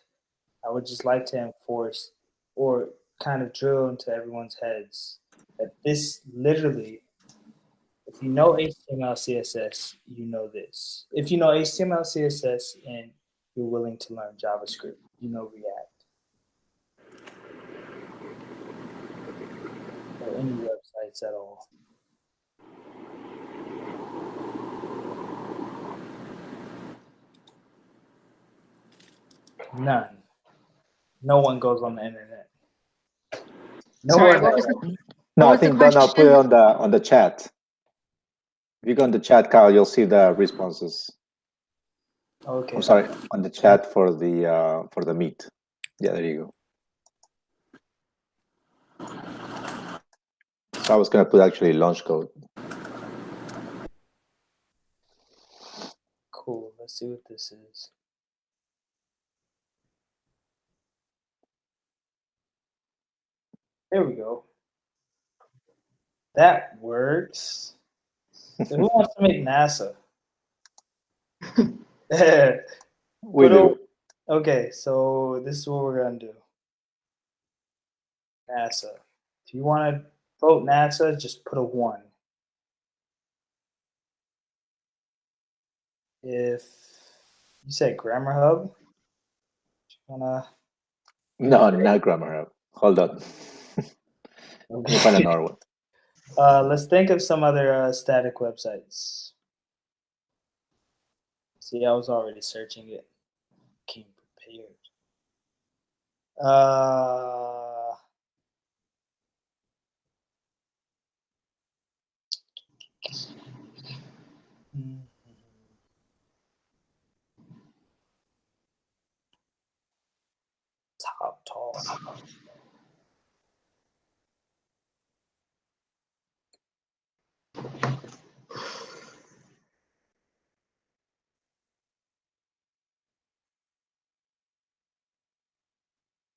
I would just like to enforce or kind of drill into everyone's heads that this literally, if you know HTML, CSS, you know this. If you know HTML, CSS, and you're willing to learn JavaScript, you know React. Or any websites at all. None. No one goes on the internet. Sorry, what was the No, What I was the think Donna put it question? on the chat. If you go on the chat, Kyle, you'll see the responses. Okay. I'm sorry, on the chat for the meet. Yeah, there you go. So I was gonna put actually launch code. Cool. Let's see what this is. There we go. That works. So who wants to make NASA? We do. Okay, so this is what we're gonna do. NASA. If you want to vote NASA, just put a 1. If you say Grammerhub, wanna No, not Grammerhub. Hold on. Let me find another one. let's think of some other static websites. See, I was already searching it. Came prepared. Top tall.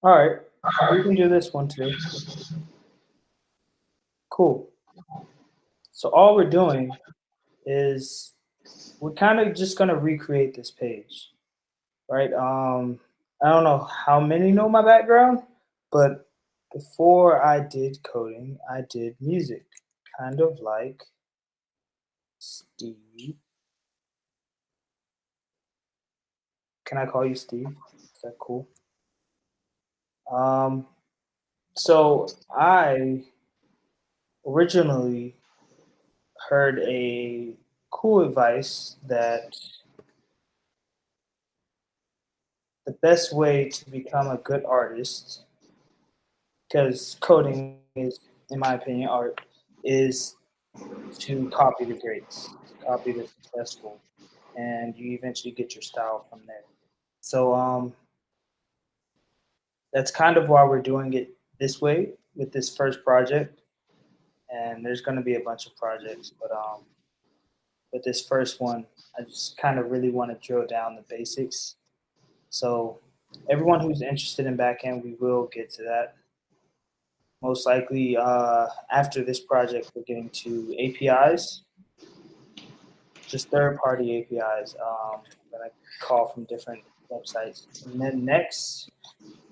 All right, we can do this one too. Cool. So all we're doing is we're kind of just gonna recreate this page, right? I don't know how many know my background, but before I did coding, I did music, kind of like Steve. Can I call you Steve? Is that cool? So I originally heard a cool advice that the best way to become a good artist, because coding is, in my opinion, art, is to copy the greats, copy the successful, and you eventually get your style from there. So that's kind of why we're doing it this way with this first project. And there's going to be a bunch of projects, but with this first one, I just kind of really want to drill down the basics. So everyone who's interested in backend, we will get to that. Most likely after this project, we're getting to APIs, just third-party APIs that I call from different websites. And then next,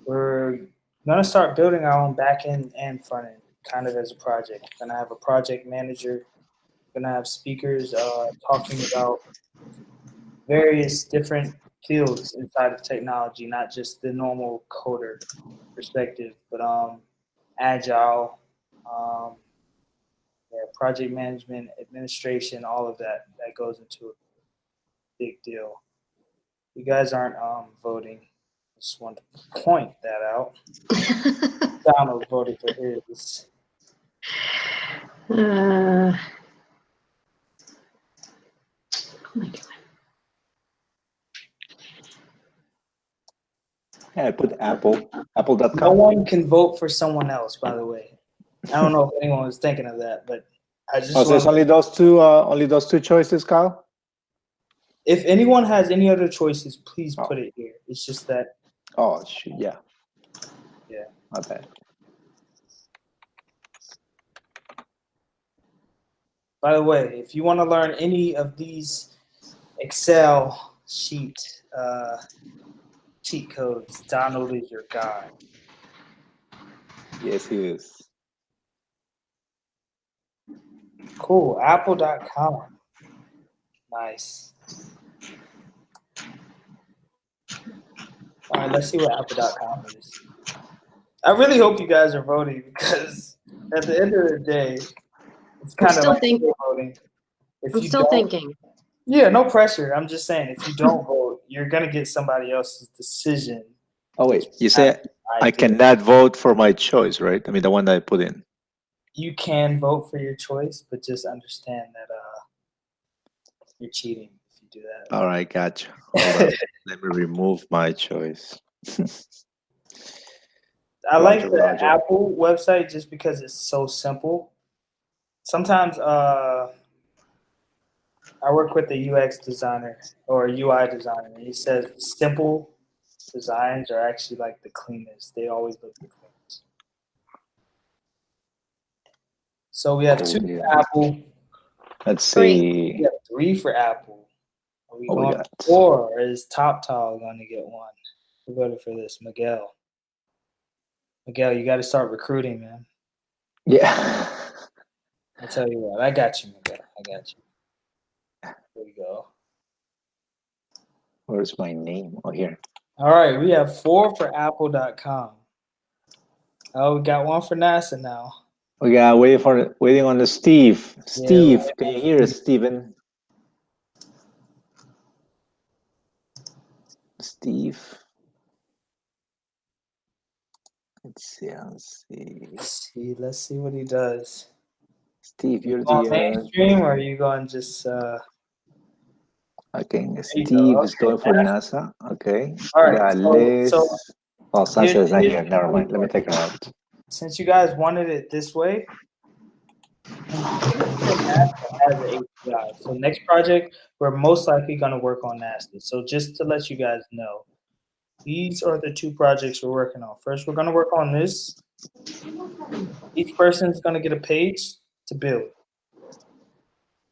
we're going to start building our own backend and front end, kind of as a project. We're going to have a project manager. We're going to have speakers talking about various different fields inside of technology, not just the normal coder perspective, but agile, project management, administration, all of that goes into a big deal. You guys aren't voting. I just want to point that out. Donald voted for his. Oh my God. Yeah, I put apple.com. No one can vote for someone else, by the way. I don't know if anyone was thinking of that, but I just so it's only those two choices, Kyle? If anyone has any other choices, please put it here. It's just that. Oh, shoot, yeah. Yeah. My bad. By the way, if you want to learn any of these Excel cheat codes, Donald is your guy. Yes, he is. Cool. Apple.com. Nice. All right, let's see what Apple.com is. I really hope you guys are voting because at the end of the day, it's kind of like voting. I'm still thinking. Yeah, no pressure. I'm just saying, if you don't vote, you're gonna get somebody else's decision. Oh wait, you say I cannot vote for my choice, right? I mean, the one that I put in. you can vote for your choice, but just understand that you're cheating if you do that. All right, gotcha. Hold on. Let me remove my choice. I like Roger, the Roger. Apple website just because it's so simple. Sometimes I work with a UX designer or a UI designer, and he says simple designs are actually like the cleanest. They always look the cleanest. So we have 2 Cool, for yeah. Apple. Let's Three. see. We have 3 for Apple. Are we What we going got? 4? Or is Top Tall going to get 1? Who voted for this? Miguel. Miguel, you got to start recruiting, man. Yeah. I'll tell you what. I got you, Miguel. I got you. There we go. Where's my name? Oh, here. All right, we have 4 for Apple.com. Oh, we got 1 for NASA now. We got waiting on the Steve. Steve, Yeah, can you hear us, Steven? Steve. Let's see. Let's see what he does. Steve, you're On the mainstream, or are you going just? okay. you Steve go. is going for NASA. Okay. All We right. got Liz. Oh, Sansa's not here's here. Never mind. Let me take her out. Since you guys wanted it this way, NASA has an API. So next project, we're most likely going to work on NASA. So just to let you guys know, these are the 2 projects we're working on. First, we're going to work on this. Each person is going to get a page to build.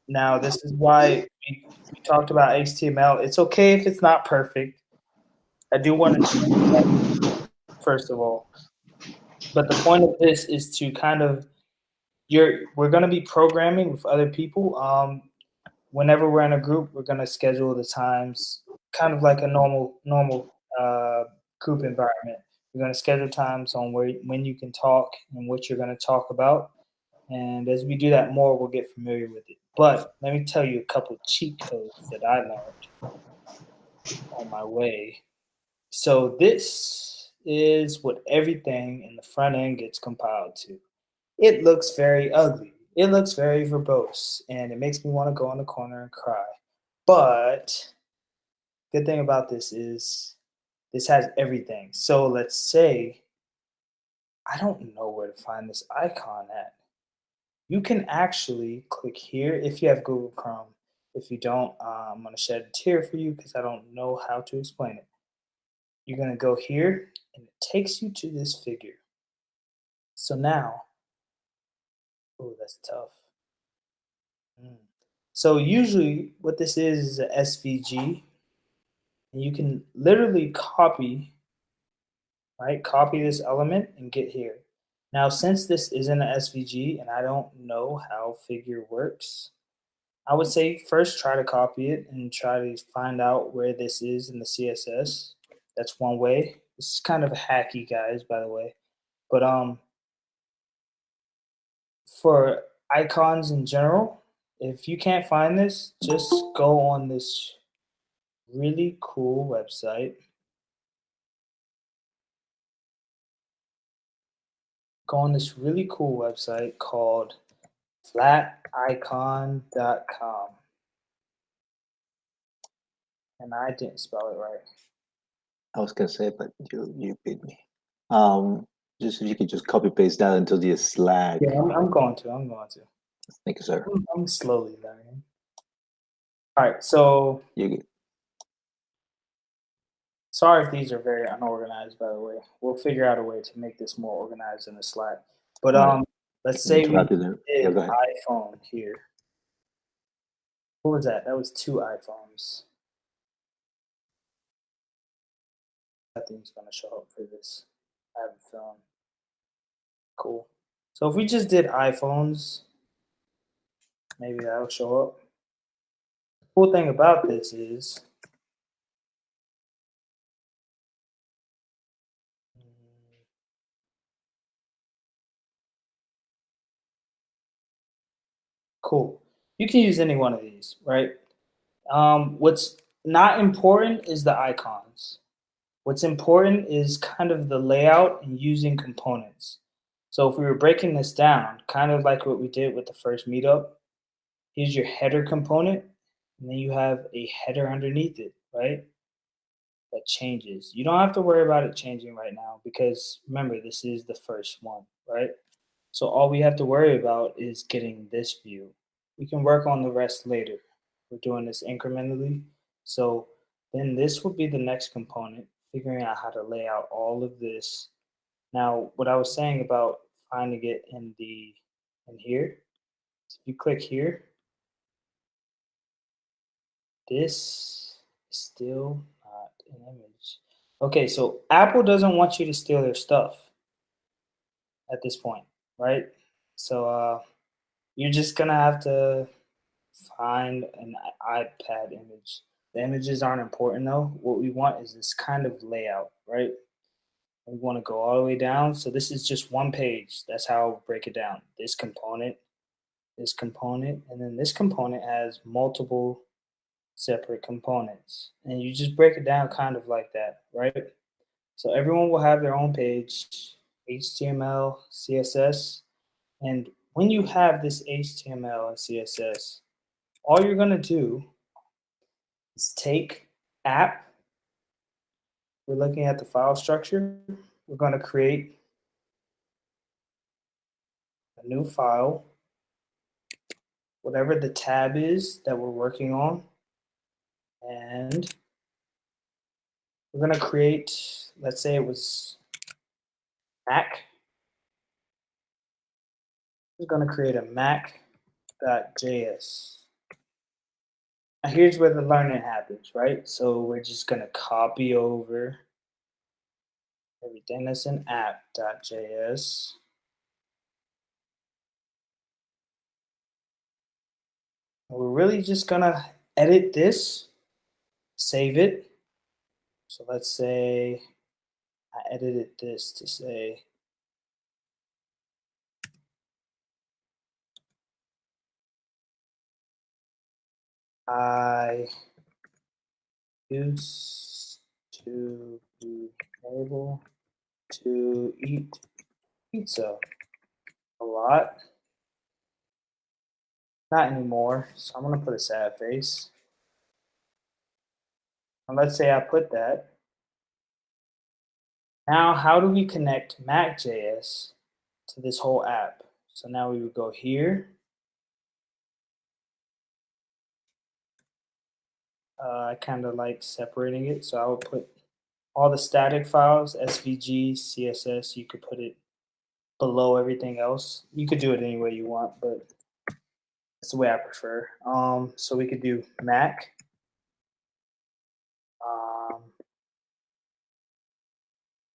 Now, this is why we talked about HTML. It's okay if it's not perfect. I do want to, first of all. But the point of this is to kind of, we're going to be programming with other people. Whenever we're in a group, we're going to schedule the times, kind of like a normal group environment. We're going to schedule times on when you can talk and what you're going to talk about. And as we do that more, we'll get familiar with it. But let me tell you a couple cheat codes that I learned on my way. So this is what everything in the front end gets compiled to. It looks very ugly. It looks very verbose, and it makes me want to go in the corner and cry. But good thing about this is this has everything. So let's say I don't know where to find this icon at. You can actually click here if you have Google Chrome. If you don't, I'm going to shed a tear for you because I don't know how to explain it. You're going to go here, and it takes you to this figure. So now, oh, that's tough. So usually what this is a SVG, and you can literally copy, right? Copy this element and get here. Now, since this isn't an SVG and I don't know how figure works, I would say first try to copy it and try to find out where this is in the CSS. That's one way. This is kind of hacky, guys, by the way. But for icons in general, if you can't find this, just go on this really cool website. Go on this really cool website called flaticon.com. And I didn't spell it right. I was gonna say, but you beat me. Just if you could just copy paste that into the Slack. Yeah, I'm going to. Thank you, sir. I'm slowly learning. All right, so sorry if these are very unorganized, by the way. We'll figure out a way to make this more organized in the Slack. But let's say we did iPhone here. What was that? That was 2 iPhones. Nothing's going to show up for this. I haven't filmed. Cool. So if we just did iPhones, maybe that'll show up. The cool thing about this is cool. You can use any one of these, right? What's not important is the icons. What's important is kind of the layout and using components. So if we were breaking this down, kind of like what we did with the first meetup, here's your header component, and then you have a header underneath it, right? That changes. You don't have to worry about it changing right now because remember, this is the first one, right? So all we have to worry about is getting this view. We can work on the rest later. We're doing this incrementally. So then this will be the next component, figuring out how to lay out all of this. Now, what I was saying about finding it in here, so if you click here, this is still not an image. Okay, so Apple doesn't want you to steal their stuff at this point, right? So you're just gonna have to find an iPad image. The images aren't important though. What we want is this kind of layout, right? We want to go all the way down. So this is just one page. That's how I'll break it down. This component, and then this component has multiple separate components. And you just break it down kind of like that, right? So everyone will have their own page, HTML, CSS. And when you have this HTML and CSS, all you're going to do is take app. We're looking at the file structure. We're going to create a new file, whatever the tab is that we're working on. And we're going to create, let's say it was Mac. We're going to create a mac.js. Now here's where the learning happens, right? So we're just going to copy over everything that's in app.js. We're really just going to edit this, save it. So let's say I edited this to say I used to be able to eat pizza a lot. Not anymore. So I'm going to put a sad face. And let's say I put that. Now, how do we connect Mac.js to this whole app? So now we would go here. I kind of like separating it. So I would put all the static files, SVG, CSS, you could put it below everything else. You could do it any way you want, but that's the way I prefer. So we could do Mac.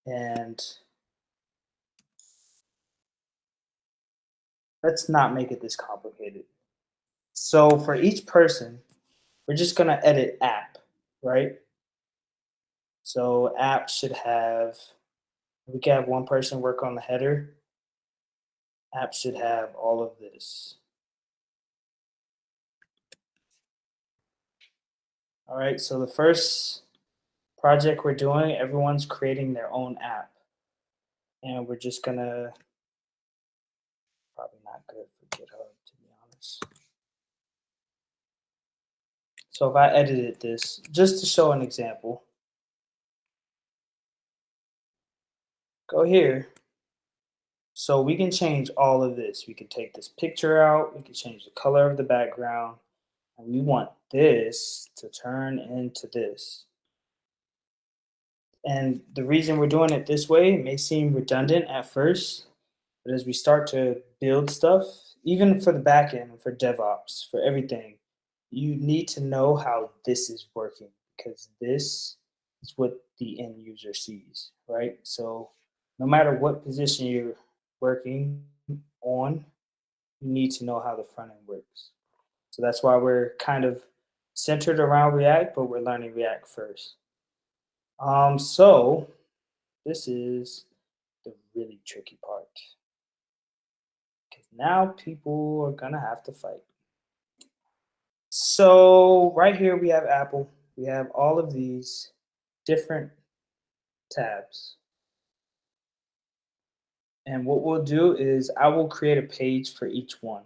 And let's not make it this complicated. So for each person, we're just going to edit app, right? So app should have, we can have one person work on the header. App should have all of this. All right, so the first project we're doing, everyone's creating their own app. And we're just gonna, probably not good for GitHub, to be honest. So if I edited this, just to show an example, go here. So we can change all of this. We can take this picture out. We can change the color of the background. And we want this to turn into this. And the reason we're doing it this way, it may seem redundant at first, but as we start to build stuff, even for the backend, for DevOps, for everything, you need to know how this is working because this is what the end user sees, right? So no matter what position you're working on, you need to know how the front end works. So that's why we're kind of centered around React, but we're learning React first. So this is the really tricky part because now people are gonna have to fight. So right here we have Apple. We have all of these different tabs. And what we'll do is I will create a page for each one.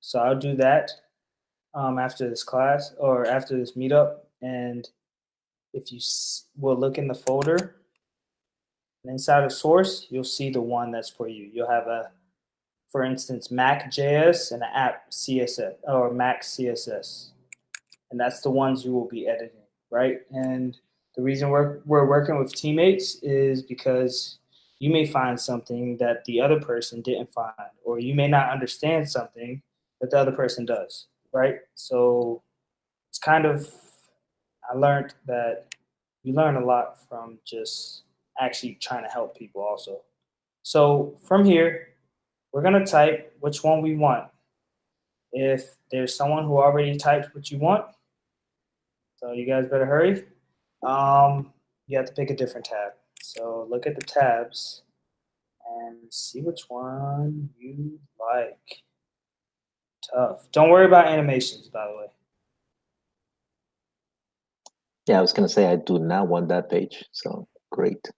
So I'll do that after this class or after this meetup. And if you will look in the folder, and inside of source, you'll see the one that's for you. You'll have a, for instance, Mac.js and an app CSS or Mac CSS. And that's the ones you will be editing, right? And the reason we're working with teammates is because you may find something that the other person didn't find, or you may not understand something that the other person does, right? So it's kind of, I learned that you learn a lot from just actually trying to help people also. So from here, we're gonna type which one we want. If there's someone who already typed what you want, so you guys better hurry. You have to pick a different tab. So look at the tabs and see which one you like. Tough. Don't worry about animations, by the way. Yeah, I was gonna say I do not want that page. So great.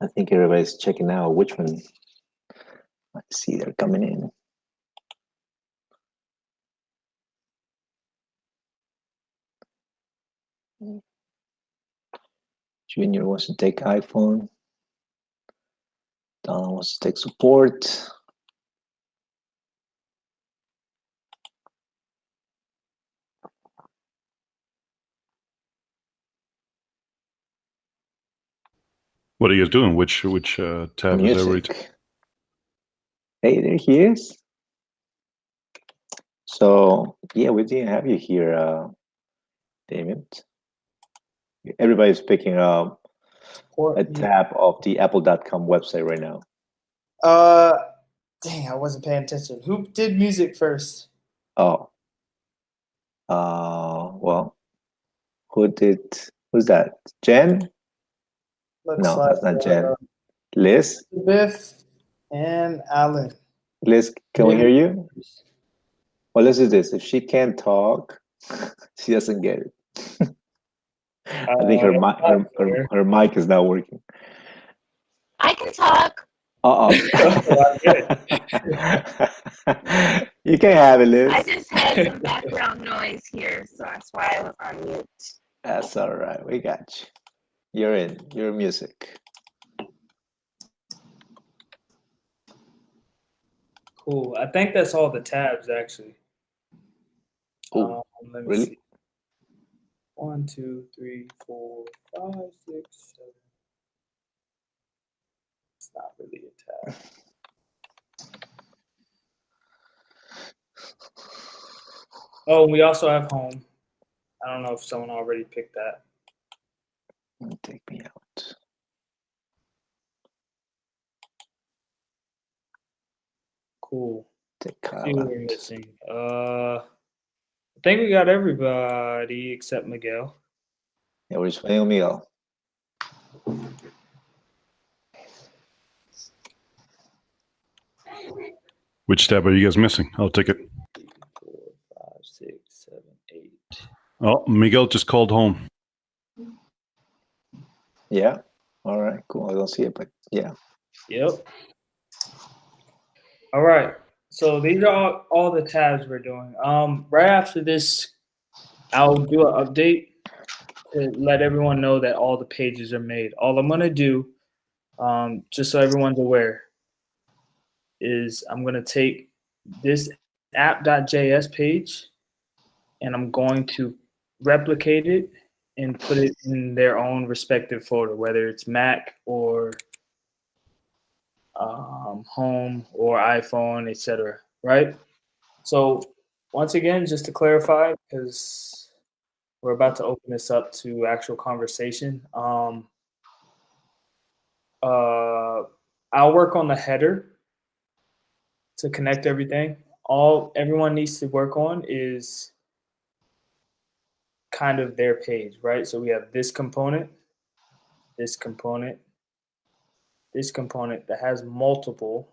I think everybody's checking out which one. Let's see, they're coming in. Junior wants to take iPhone. Don wants to take support. What are you guys doing? Which tab is everybody? Hey, there he is. So yeah, we didn't have you here, David. Everybody's picking up a tab of the apple.com website right now. Dang, I wasn't paying attention. Who did music first? Oh. Well, who's that? Jen? Looks No, that's not Jen. Liz? Elizabeth and Alan. Liz, can we hear you? Well, let's do this. If she can't talk, she doesn't get it. I think her mic is not working. I can talk. You can have it, Liz. I just had some background noise here, so that's why I was on mute. That's all right. We got you. You're in. Your music. Cool. I think that's all the tabs, actually. Oh, let me really? see. 1, 2, 3, 4, 5, 6, 7. It's not really a tab. Oh, we also have home. I don't know if someone already picked that. Take me out. Cool. Take Kyle See what we're missing. I think we got everybody except Miguel. Yeah, we're just waiting on Miguel. Which tab are you guys missing? I'll take it. 3, 4, 5, 6, 7, 8. Oh, Miguel just called home. Yeah. All right. Cool. I don't see it, but yeah. Yep. All right. So these are all the tabs we're doing. Right after this, I'll do an update to let everyone know that all the pages are made. All I'm gonna do, just so everyone's aware, is I'm gonna take this app.js page and I'm going to replicate it and put it in their own respective folder, whether it's Mac or home or iPhone, etc. Right? So once again, just to clarify, because we're about to open this up to actual conversation. I'll work on the header to connect everything. Everyone needs to work on is kind of their page, right? So we have this component, this component, this component that has multiple.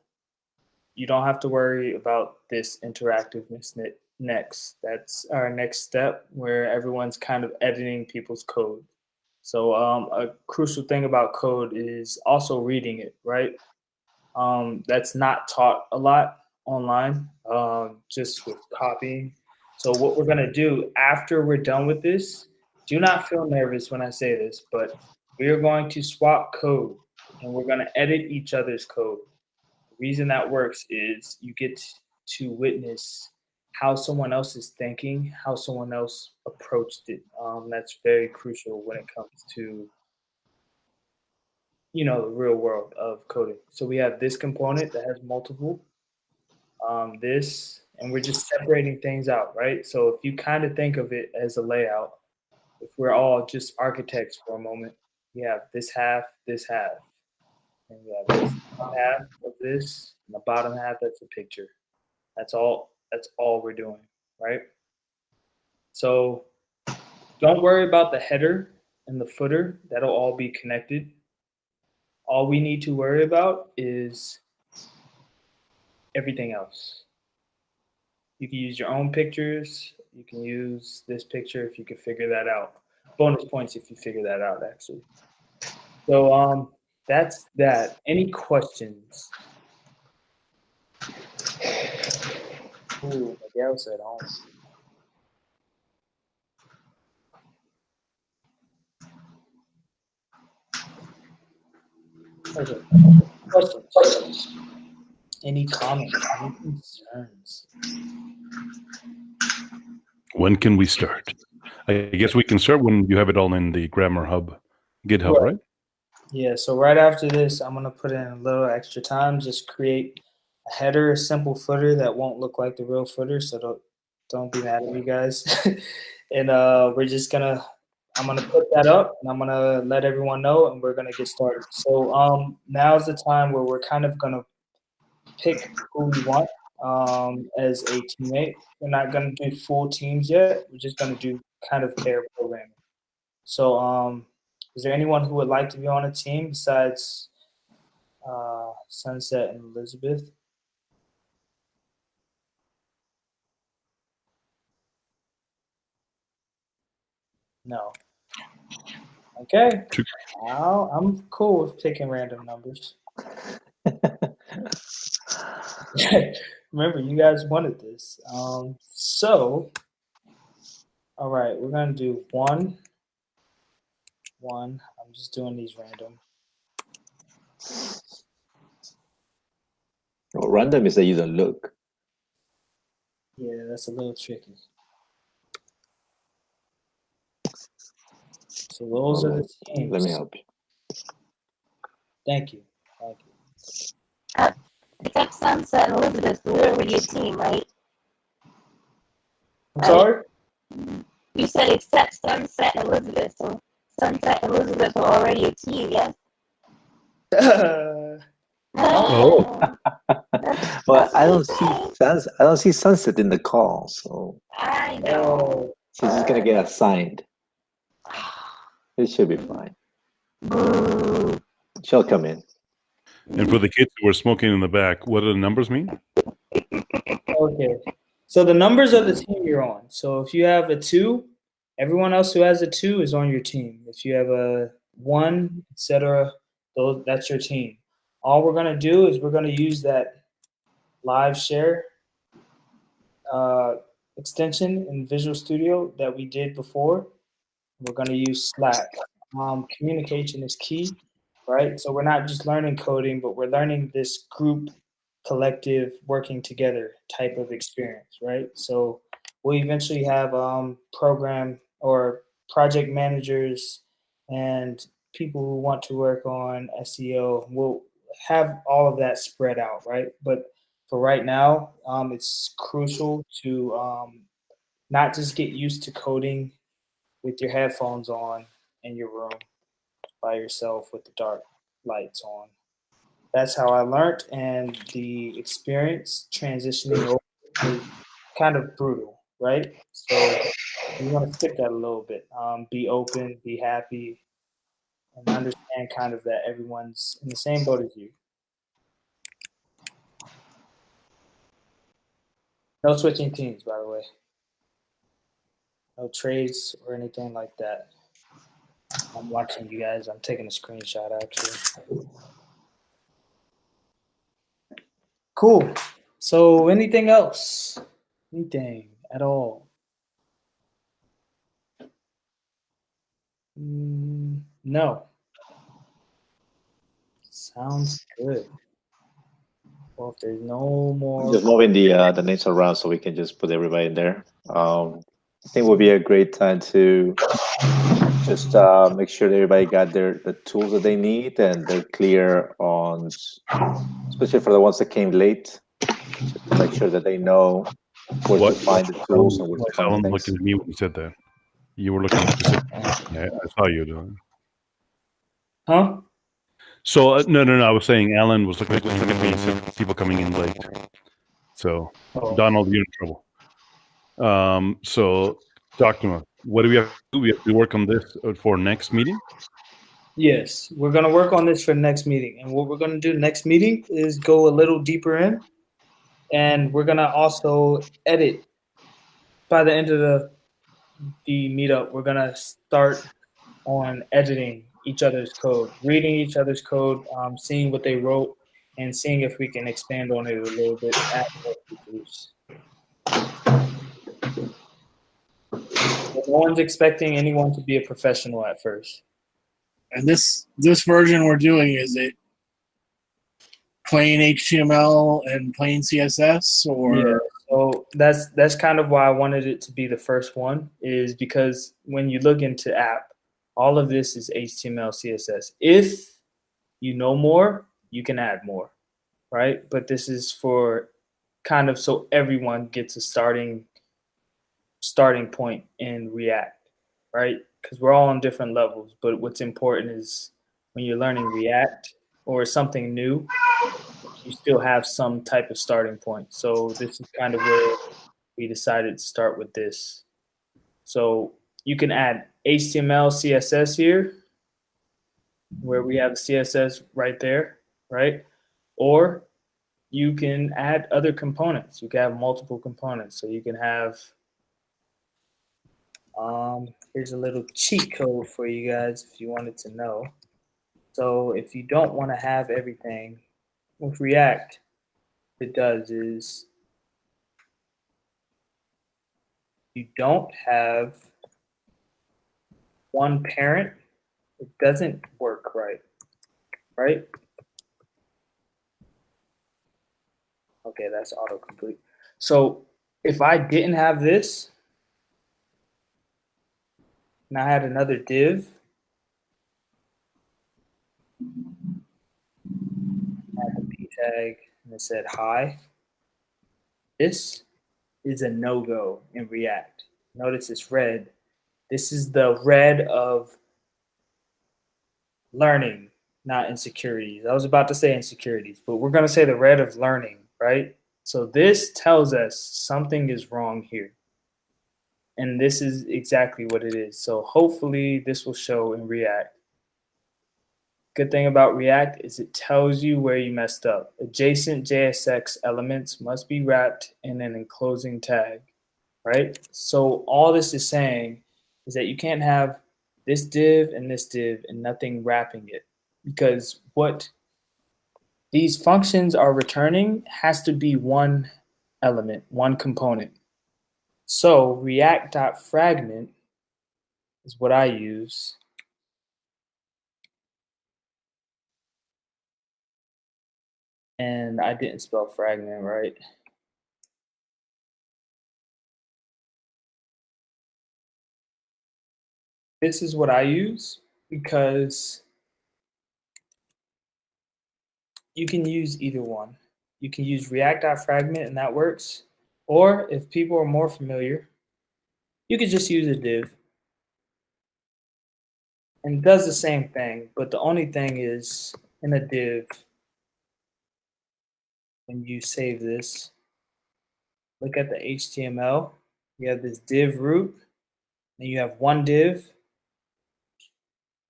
You don't have to worry about this interactiveness next. That's our next step where everyone's kind of editing people's code. So a crucial thing about code is also reading it, right? That's not taught a lot online, just with copying. So what we're gonna do after we're done with this, do not feel nervous when I say this, but we are going to swap code and we're gonna edit each other's code. The reason that works is you get to witness how someone else is thinking, how someone else approached it. That's very crucial when it comes to the real world of coding. So we have this component that has multiple, this, and we're just separating things out, right? So if you kind of think of it as a layout, if we're all just architects for a moment, we have this half, and we have this half of this, and the bottom half, that's a picture. That's all we're doing, right? So don't worry about the header and the footer. That'll all be connected. All we need to worry about is everything else. You can use your own pictures. You can use this picture if you can figure that out. Bonus points if you figure that out, actually. So that's that. Any questions? Ooh, Miguel said home. Okay. Questions? Any comments? Any concerns? When can we start? I guess we can start when you have it all in the Grammerhub GitHub, right? Yeah, so right after this, I'm going to put in a little extra time, just create a header, a simple footer that won't look like the real footer, so don't be mad at me, guys. And I'm going to put that up, and I'm going to let everyone know, and we're going to get started. So now's the time where we're kind of going to pick who we want as a teammate. We're not going to do full teams yet. We're just going to do kind of pair programming. So is there anyone who would like to be on a team besides Sunset and Elizabeth? No. Okay. Well, I'm cool with picking random numbers. Remember, you guys wanted this. So, all right, we're going to do one. I'm just doing these random. Well, random is that you don't look. Yeah, that's a little tricky. So those are the teams. Let me help you. Thank you. Except Sunset and Elizabeth, we're already a team, right? I'm sorry? You said except Sunset and Elizabeth, so Sunset and Elizabeth are already a team, yes? Oh. Well, I don't see Sunset in the call, so I know. she's just gonna get assigned. It should be fine. She'll come in. And for the kids who are smoking in the back, what do the numbers mean? Okay. So the numbers of the team you're on. So if you have a 2, everyone else who has a 2 is on your team. If you have a 1, etc., that's your team. All we're going to do is we're going to use that live share extension in Visual Studio that we did before. We're going to use Slack. Communication is key, right? So we're not just learning coding, but we're learning this group, collective, working together type of experience, right? So we eventually have program or project managers and people who want to work on SEO. We'll have all of that spread out, right? But for right now, it's crucial to not just get used to coding with your headphones on in your room by yourself with the dark lights on. that's how I learned, and the experience transitioning over is kind of brutal, right? So you want to skip that a little bit. Be open, be happy, and understand kind of that everyone's in the same boat as you. No switching teams, by the way. No trades or anything like that. I'm watching you guys. I'm taking a screenshot actually. Cool. So anything else? Anything at all? No. Sounds good. Well, if there's no more, Just moving the names around so we can just put everybody in there. I think would be a great time to just make sure that everybody got the tools that they need and they're clear on, especially for the ones that came late, just to make sure that they know where to find the tools and where to find Alan things. looking at me when you said that. You were looking specific. Yeah, I saw you doing. huh? So no. I was saying Alan was looking at me and said people coming in late. So Oh. Donald, you're in trouble. So talk to him. What do we have to do? We have to work on this for next meeting. Yes, we're gonna work on this for next meeting, and what we're gonna do next meeting is go a little deeper in, and we're gonna also edit. By the end of the meetup, we're gonna start on editing each other's code, reading each other's code, seeing what they wrote, and seeing if we can expand on it a little bit. Add more features. But no one's expecting anyone to be a professional at first. And this version we're doing, is it plain HTML and plain CSS, or? Yeah, so that's kind of why I wanted it to be the first one, is because when you look into app, all of this is HTML, CSS. If you know more, you can add more, right? But this is for kind of so everyone gets a starting point in React, right? Because we're all on different levels, but what's important is when you're learning React or something new, you still have some type of starting point. So this is kind of where we decided to start with this. So you can add HTML, CSS here, where we have CSS right there, right? Or you can add other components. You can have multiple components. So you can have, here's a little cheat code for you guys if you wanted to know. So if you don't want to have everything with React, what it does is you don't have one parent, it doesn't work right, right? Okay, that's autocomplete. So if I didn't have this, and I had another div, I had the p tag, and it said hi, this is a no-go in React. Notice it's red. This is the red of learning, not insecurities. I was about to say insecurities, but we're going to say the red of learning, right? So this tells us something is wrong here. And this is exactly what it is. So hopefully this will show in React. Good thing about React is it tells you where you messed up. Adjacent JSX elements must be wrapped in an enclosing tag, right? So all this is saying is that you can't have this div and nothing wrapping it, because what these functions are returning has to be one element, one component. So react.fragment is what I use. And I didn't spell fragment right. This is what I use because you can use either one. You can use react.fragment and that works. Or if people are more familiar, you could just use a div. And it does the same thing, but the only thing is in a div, when you save this, look at the HTML. You have this div root, then you have one div,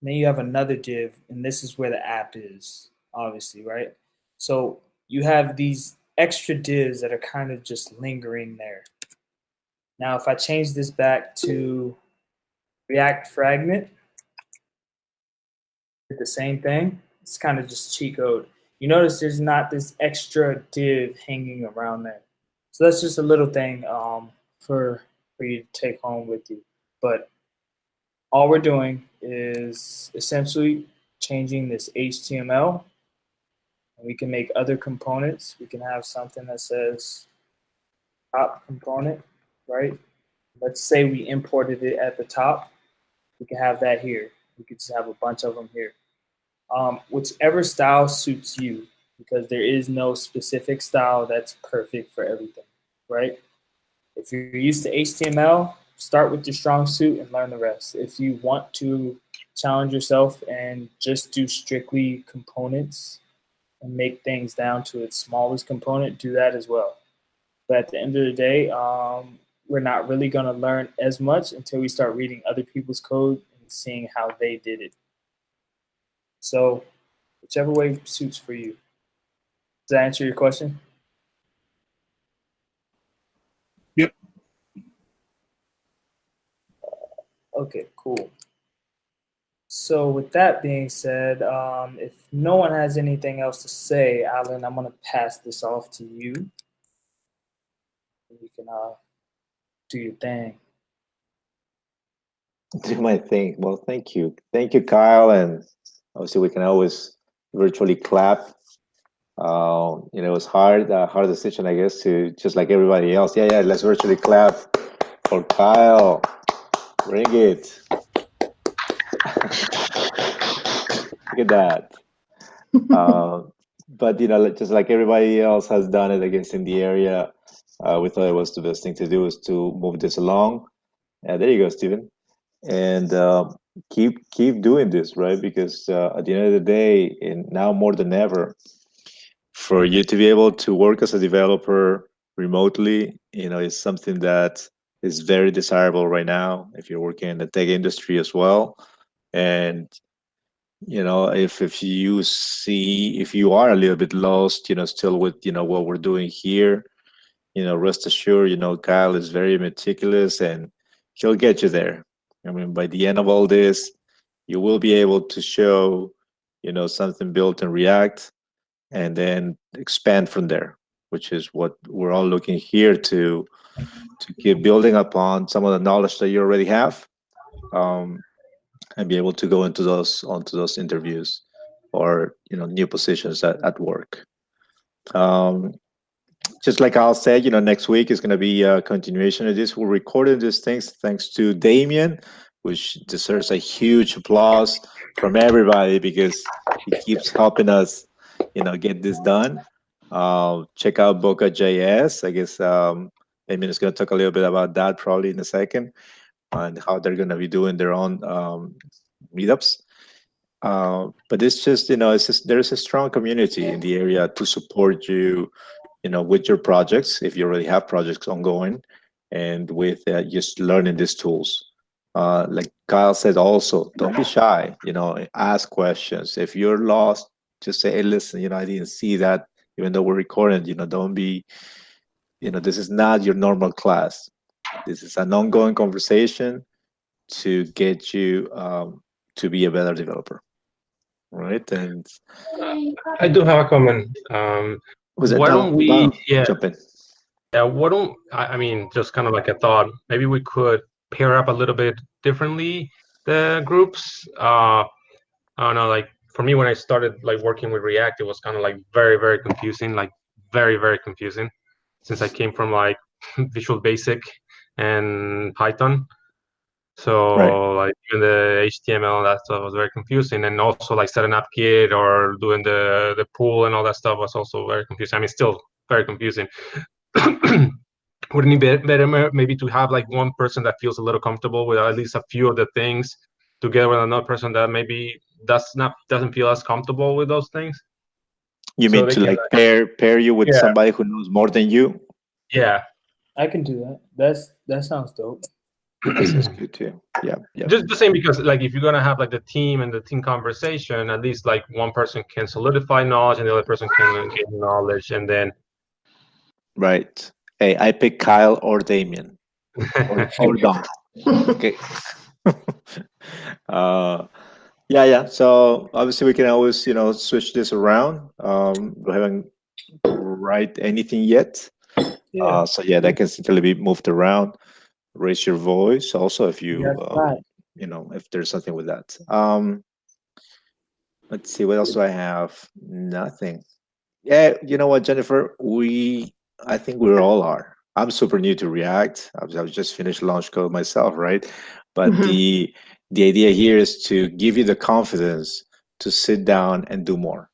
then you have another div, and this is where the app is, obviously, right? So you have these extra divs that are kind of just lingering there. Now, if I change this back to React Fragment, the same thing. It's kind of just cheat code. You notice there's not this extra div hanging around there. So that's just a little thing for you to take home with you. But all we're doing is essentially changing this HTML. And we can make other components. We can have something that says top component, right? Let's say we imported it at the top. We can have that here. We could just have a bunch of them here. Whichever style suits you, because there is no specific style that's perfect for everything, right? If you're used to HTML, start with your strong suit and learn the rest. If you want to challenge yourself and just do strictly components and make things down to its smallest component, do that as well. But at the end of the day, we're not really going to learn as much until we start reading other people's code and seeing how they did it. So whichever way suits for you. Does that answer your question? Yep. Okay, cool. So with that being said, if no one has anything else to say, Alan, I'm going to pass this off to you. You can do your thing. Do my thing. Well, thank you. Thank you, Kyle. And obviously, we can always virtually clap. You know, it was hard decision, I guess, to just like everybody else. Yeah, let's virtually clap for Kyle. Bring it. Look at that. But, you know, just like everybody else has done it, I guess, in the area, we thought it was the best thing to do is to move this along. There you go, Steven. And keep doing this, right? Because at the end of the day, and now more than ever, for you to be able to work as a developer remotely, you know, is something that is very desirable right now if you're working in the tech industry as well. And you know, if you are a little bit lost, you know, still with, you know, what we're doing here, you know, rest assured, you know, Kyle is very meticulous and he'll get you there. I mean, by the end of all this, you will be able to show, you know, something built in React and then expand from there, which is what we're all looking here to keep building upon some of the knowledge that you already have, and be able to go onto those interviews or, you know, new positions at work. Just like Al said, you know, next week is going to be a continuation of this. We're recording these things thanks to Damien, which deserves a huge applause from everybody because he keeps helping us, you know, get this done. Check out Boca.js. I guess Damien is going to talk a little bit about that probably in a second, and how they're going to be doing their own meetups. But it's just, you know, there's a strong community in the area to support you, you know, with your projects, if you already have projects ongoing, and with just learning these tools. Like Kyle said also, don't be shy, you know, ask questions. If you're lost, just say, hey, listen, you know, I didn't see that, even though we're recording, you know, don't be, you know, this is not your normal class. This is an ongoing conversation to get you to be a better developer. Right? And I do have a comment. Why don't we jump in? Yeah, why don't I mean, just kind of like a thought, maybe we could pair up a little bit differently the groups. I don't know, like for me when I started like working with React, it was kind of like very confusing, like very confusing, since I came from like Visual Basic and Python. So like even the HTML and that stuff was very confusing, and also like setting up Git or doing the pool and all that stuff was also very confusing. I mean, still very confusing. Wouldn't it be better maybe to have like one person that feels a little comfortable with at least a few of the things, together with another person that maybe doesn't feel as comfortable with those things? You So mean they to can, like pair you with Yeah. somebody who knows more than you? Yeah. I can do that. That sounds dope. That's good too. Yeah, yeah. Just the same, because like if you're gonna have like the team and the team conversation, at least like one person can solidify knowledge and the other person can gain knowledge, and then Right. Hey, I pick Kyle or Damien or Don. Okay. Yeah. So obviously we can always, switch this around. We haven't write anything yet. Yeah. So yeah, that can certainly be moved around. Raise your voice also if you, That's right. if there's something with that. Let's see, what else do I have? Nothing. Yeah, you know what, Jennifer? I think we all are. I'm super new to React. I've just finished launch code myself, right? But Mhm. the idea here is to give you the confidence to sit down and do more,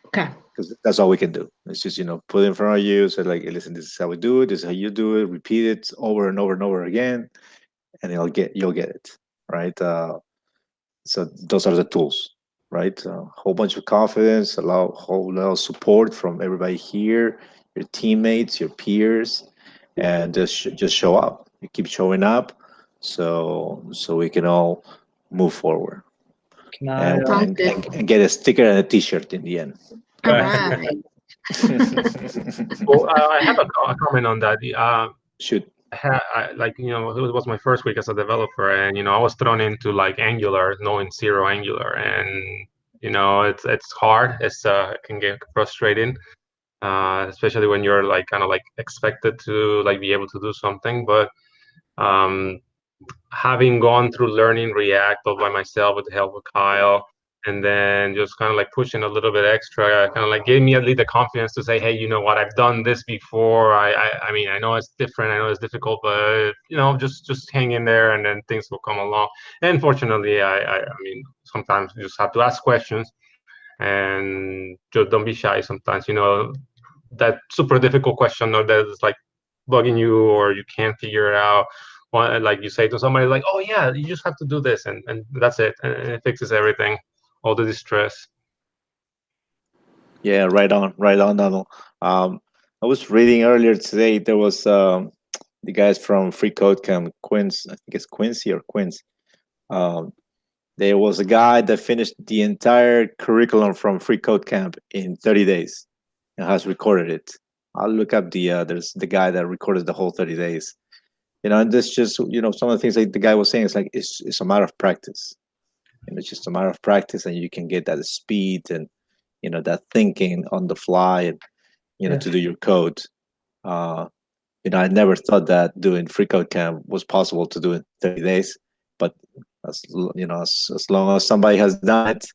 Okay. because that's all we can do. It's just put it in front of you, say like, hey, listen, this is how we do it. This is how you do it. Repeat it over and over and over again, and you'll get it, right? So those are the tools, right? A whole bunch of confidence, whole lot of support from everybody here, your teammates, your peers, and just show up. You keep showing up, so we can all move forward Can I? Sounds good. and get a sticker and a T-shirt in the end. All right. well, I have a comment on that. Shoot. Like it was my first week as a developer, and I was thrown into like Angular, knowing zero Angular, and it's hard. It can get frustrating, especially when you're like kind of like expected to like be able to do something. But having gone through learning React all by myself with the help of Kyle, and then just kind of like pushing a little bit extra, kind of like gave me at least the confidence to say, hey, you know what, I've done this before. I mean, I know it's different, I know it's difficult, but just hang in there, and then things will come along. And fortunately, I mean, sometimes you just have to ask questions, and just don't be shy. Sometimes, that super difficult question or that is like bugging you, or you can't figure it out. Like you say to somebody like, oh yeah, you just have to do this, and that's it, and it fixes everything, all the distress. Yeah, right on, Donald. I was reading earlier today. There was the guys from Free Code Camp, Quince. I think it's Quincy or Quince. There was a guy that finished the entire curriculum from Free Code Camp in 30 days and has recorded it. I'll look up there's the guy that recorded the whole 30 days. And this just, some of the things like the guy was saying, it's like, it's a matter of practice. And it's just a matter of practice, and you can get that speed and, that thinking on the fly, and, to do your code. I never thought that doing Free Code Camp was possible to do in 30 days, but as long as somebody has done it,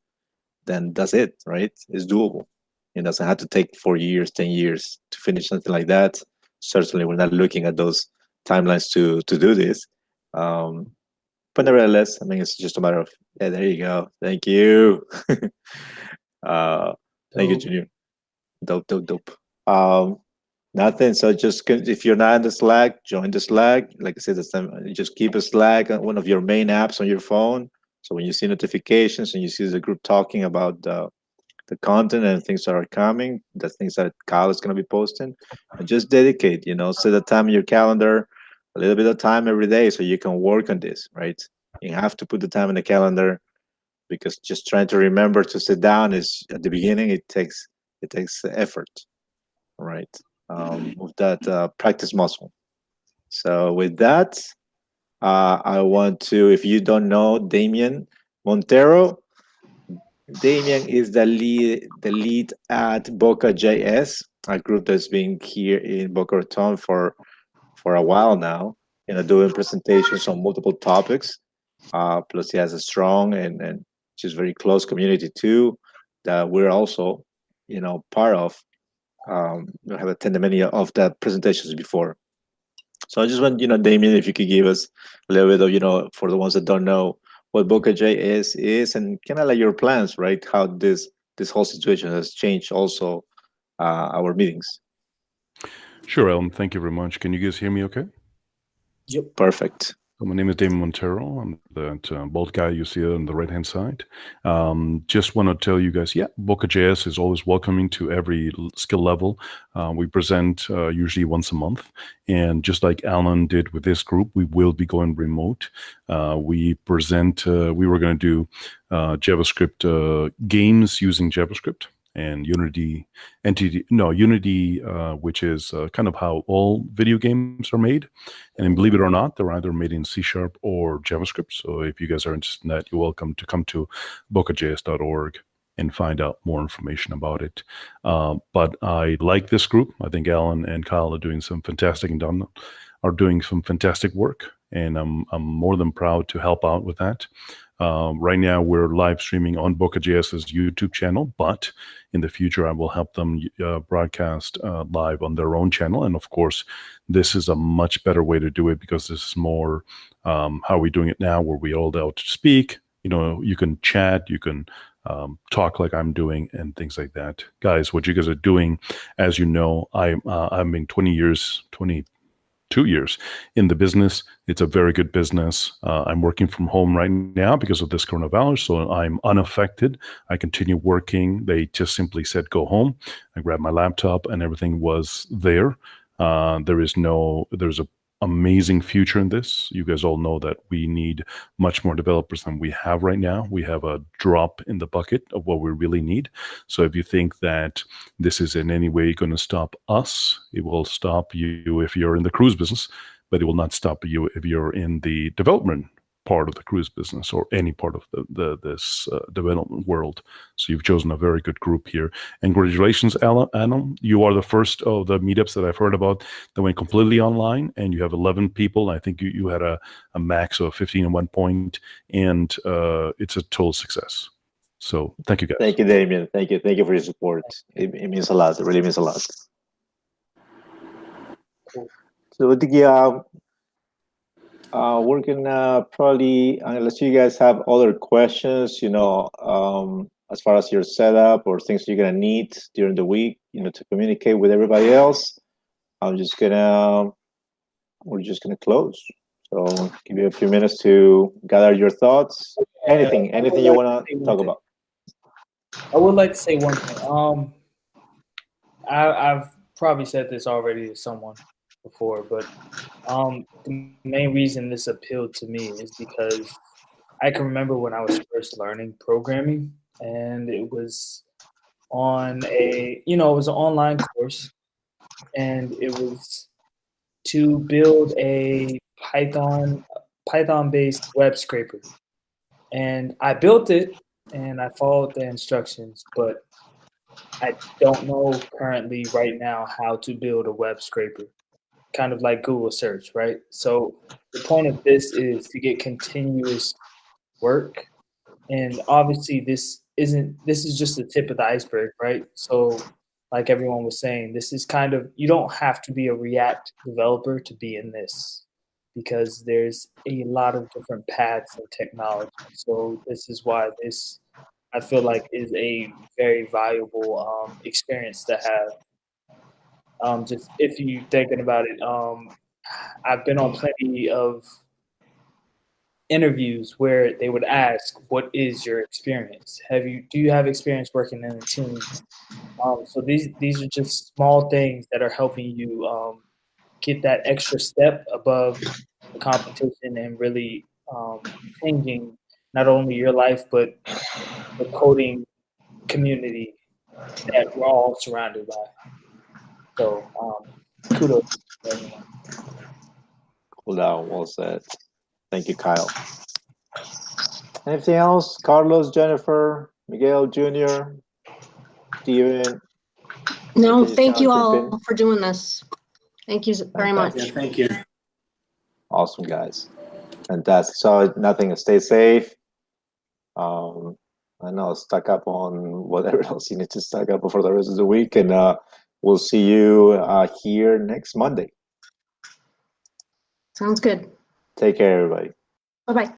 then that's it, right? It's doable. It doesn't have to take 4 years, 10 years to finish something like that. Certainly, we're not looking at those timelines to do this. But nevertheless, I mean, it's just a matter of, yeah, there you go. Thank you. Thank you, Junior. Dope. Nothing. So if you're not in the Slack, join the Slack. Like I said, just keep a Slack on one of your main apps on your phone. So when you see notifications and you see the group talking about the content and things that are coming, the things that Kyle is going to be posting, and just dedicate, set a time in your calendar, a little bit of time every day so you can work on this, right? You have to put the time in the calendar, because just trying to remember to sit down is at the beginning, it takes effort, right? With that practice muscle. So with that, I want to, if you don't know Damien Montero, Damien is the lead at Boca.js, a group that's been here in Boca Raton for a while now, doing presentations on multiple topics. Plus, he has a strong and just very close community too, that we're also, part of. We have attended many of the presentations before. So I just want, Damien, if you could give us a little bit of, for the ones that don't know what Boca.js is, and kind of like your plans, right? How this whole situation has changed also our meetings. Sure, Elm. Thank you very much. Can you guys hear me okay? Yep. Perfect. So my name is Damon Montero. I'm that bald guy you see on the right-hand side. Just want to tell you guys, yeah, Boca.js is always welcoming to every skill level. We present usually once a month. And just like Alan did with this group, we will be going remote. We present, we were going to do JavaScript games using JavaScript. And Unity, which is kind of how all video games are made. And believe it or not, they're either made in C# or JavaScript. So if you guys are interested in that, you're welcome to come to bocajs.org and find out more information about it. But I like this group. I think Alan and Kyle are doing some fantastic work. And I'm more than proud to help out with that. Right now, we're live streaming on Boca.js's YouTube channel, but in the future, I will help them broadcast live on their own channel. And of course, this is a much better way to do it because this is more how we're doing it now, where we all out to speak. You know, you can chat, you can talk like I'm doing, and things like that. Guys, what you guys are doing, as you know, I've been 22 years in the business. It's a very good business. I'm working from home right now because of this coronavirus, so I'm unaffected. I continue working. They just simply said, go home. I grabbed my laptop and everything was there. There's a amazing future in this. You guys all know that we need much more developers than we have right now. We have a drop in the bucket of what we really need. So if you think that this is in any way going to stop us, it will stop you if you're in the cruise business, but it will not stop you if you're in the development part of the cruise business or any part of this development world. So you've chosen a very good group here. And congratulations, Alan. You are the first of the meetups that I've heard about that went completely online, and you have 11 people. I think you had a max of 15 at one point, and it's a total success. So thank you, guys. Thank you, Damien. Thank you for your support. It means a lot. It really means a lot. So we're gonna probably, unless you guys have other questions, as far as your setup or things you're gonna need during the week, to communicate with everybody else, we're just gonna close. So give you a few minutes to gather your thoughts. Anything you wanna talk about. I would like to say one thing. I've probably said this already to someone before, but the main reason this appealed to me is because I can remember when I was first learning programming, and it was on it was an online course, and it was to build a Python-based web scraper. And I built it, and I followed the instructions, but I don't know currently right now how to build a web scraper. Kind of like Google search, right? So the point of this is to get continuous work. And obviously this is just the tip of the iceberg, right? So like everyone was saying, this is kind of, you don't have to be a React developer to be in this, because there's a lot of different paths and technology. So this is why this, I feel like, is a very valuable experience to have. Just if you're thinking about it, I've been on plenty of interviews where they would ask, "What is your experience? Do you have experience working in a team?" So these are just small things that are helping you get that extra step above the competition and really changing not only your life but the coding community that we're all surrounded by. So kudos to everyone. Cool down. Well said. Thank you, Kyle. Anything else? Carlos, Jennifer, Miguel Jr., Steven? No, thank you all for doing this. Thank you very much. Yeah, thank you. Awesome, guys. Fantastic. So nothing. Stay safe. I know, stock up on whatever else you need to stock up for the rest of the week, and we'll see you here next Monday. Sounds good. Take care, everybody. Bye-bye.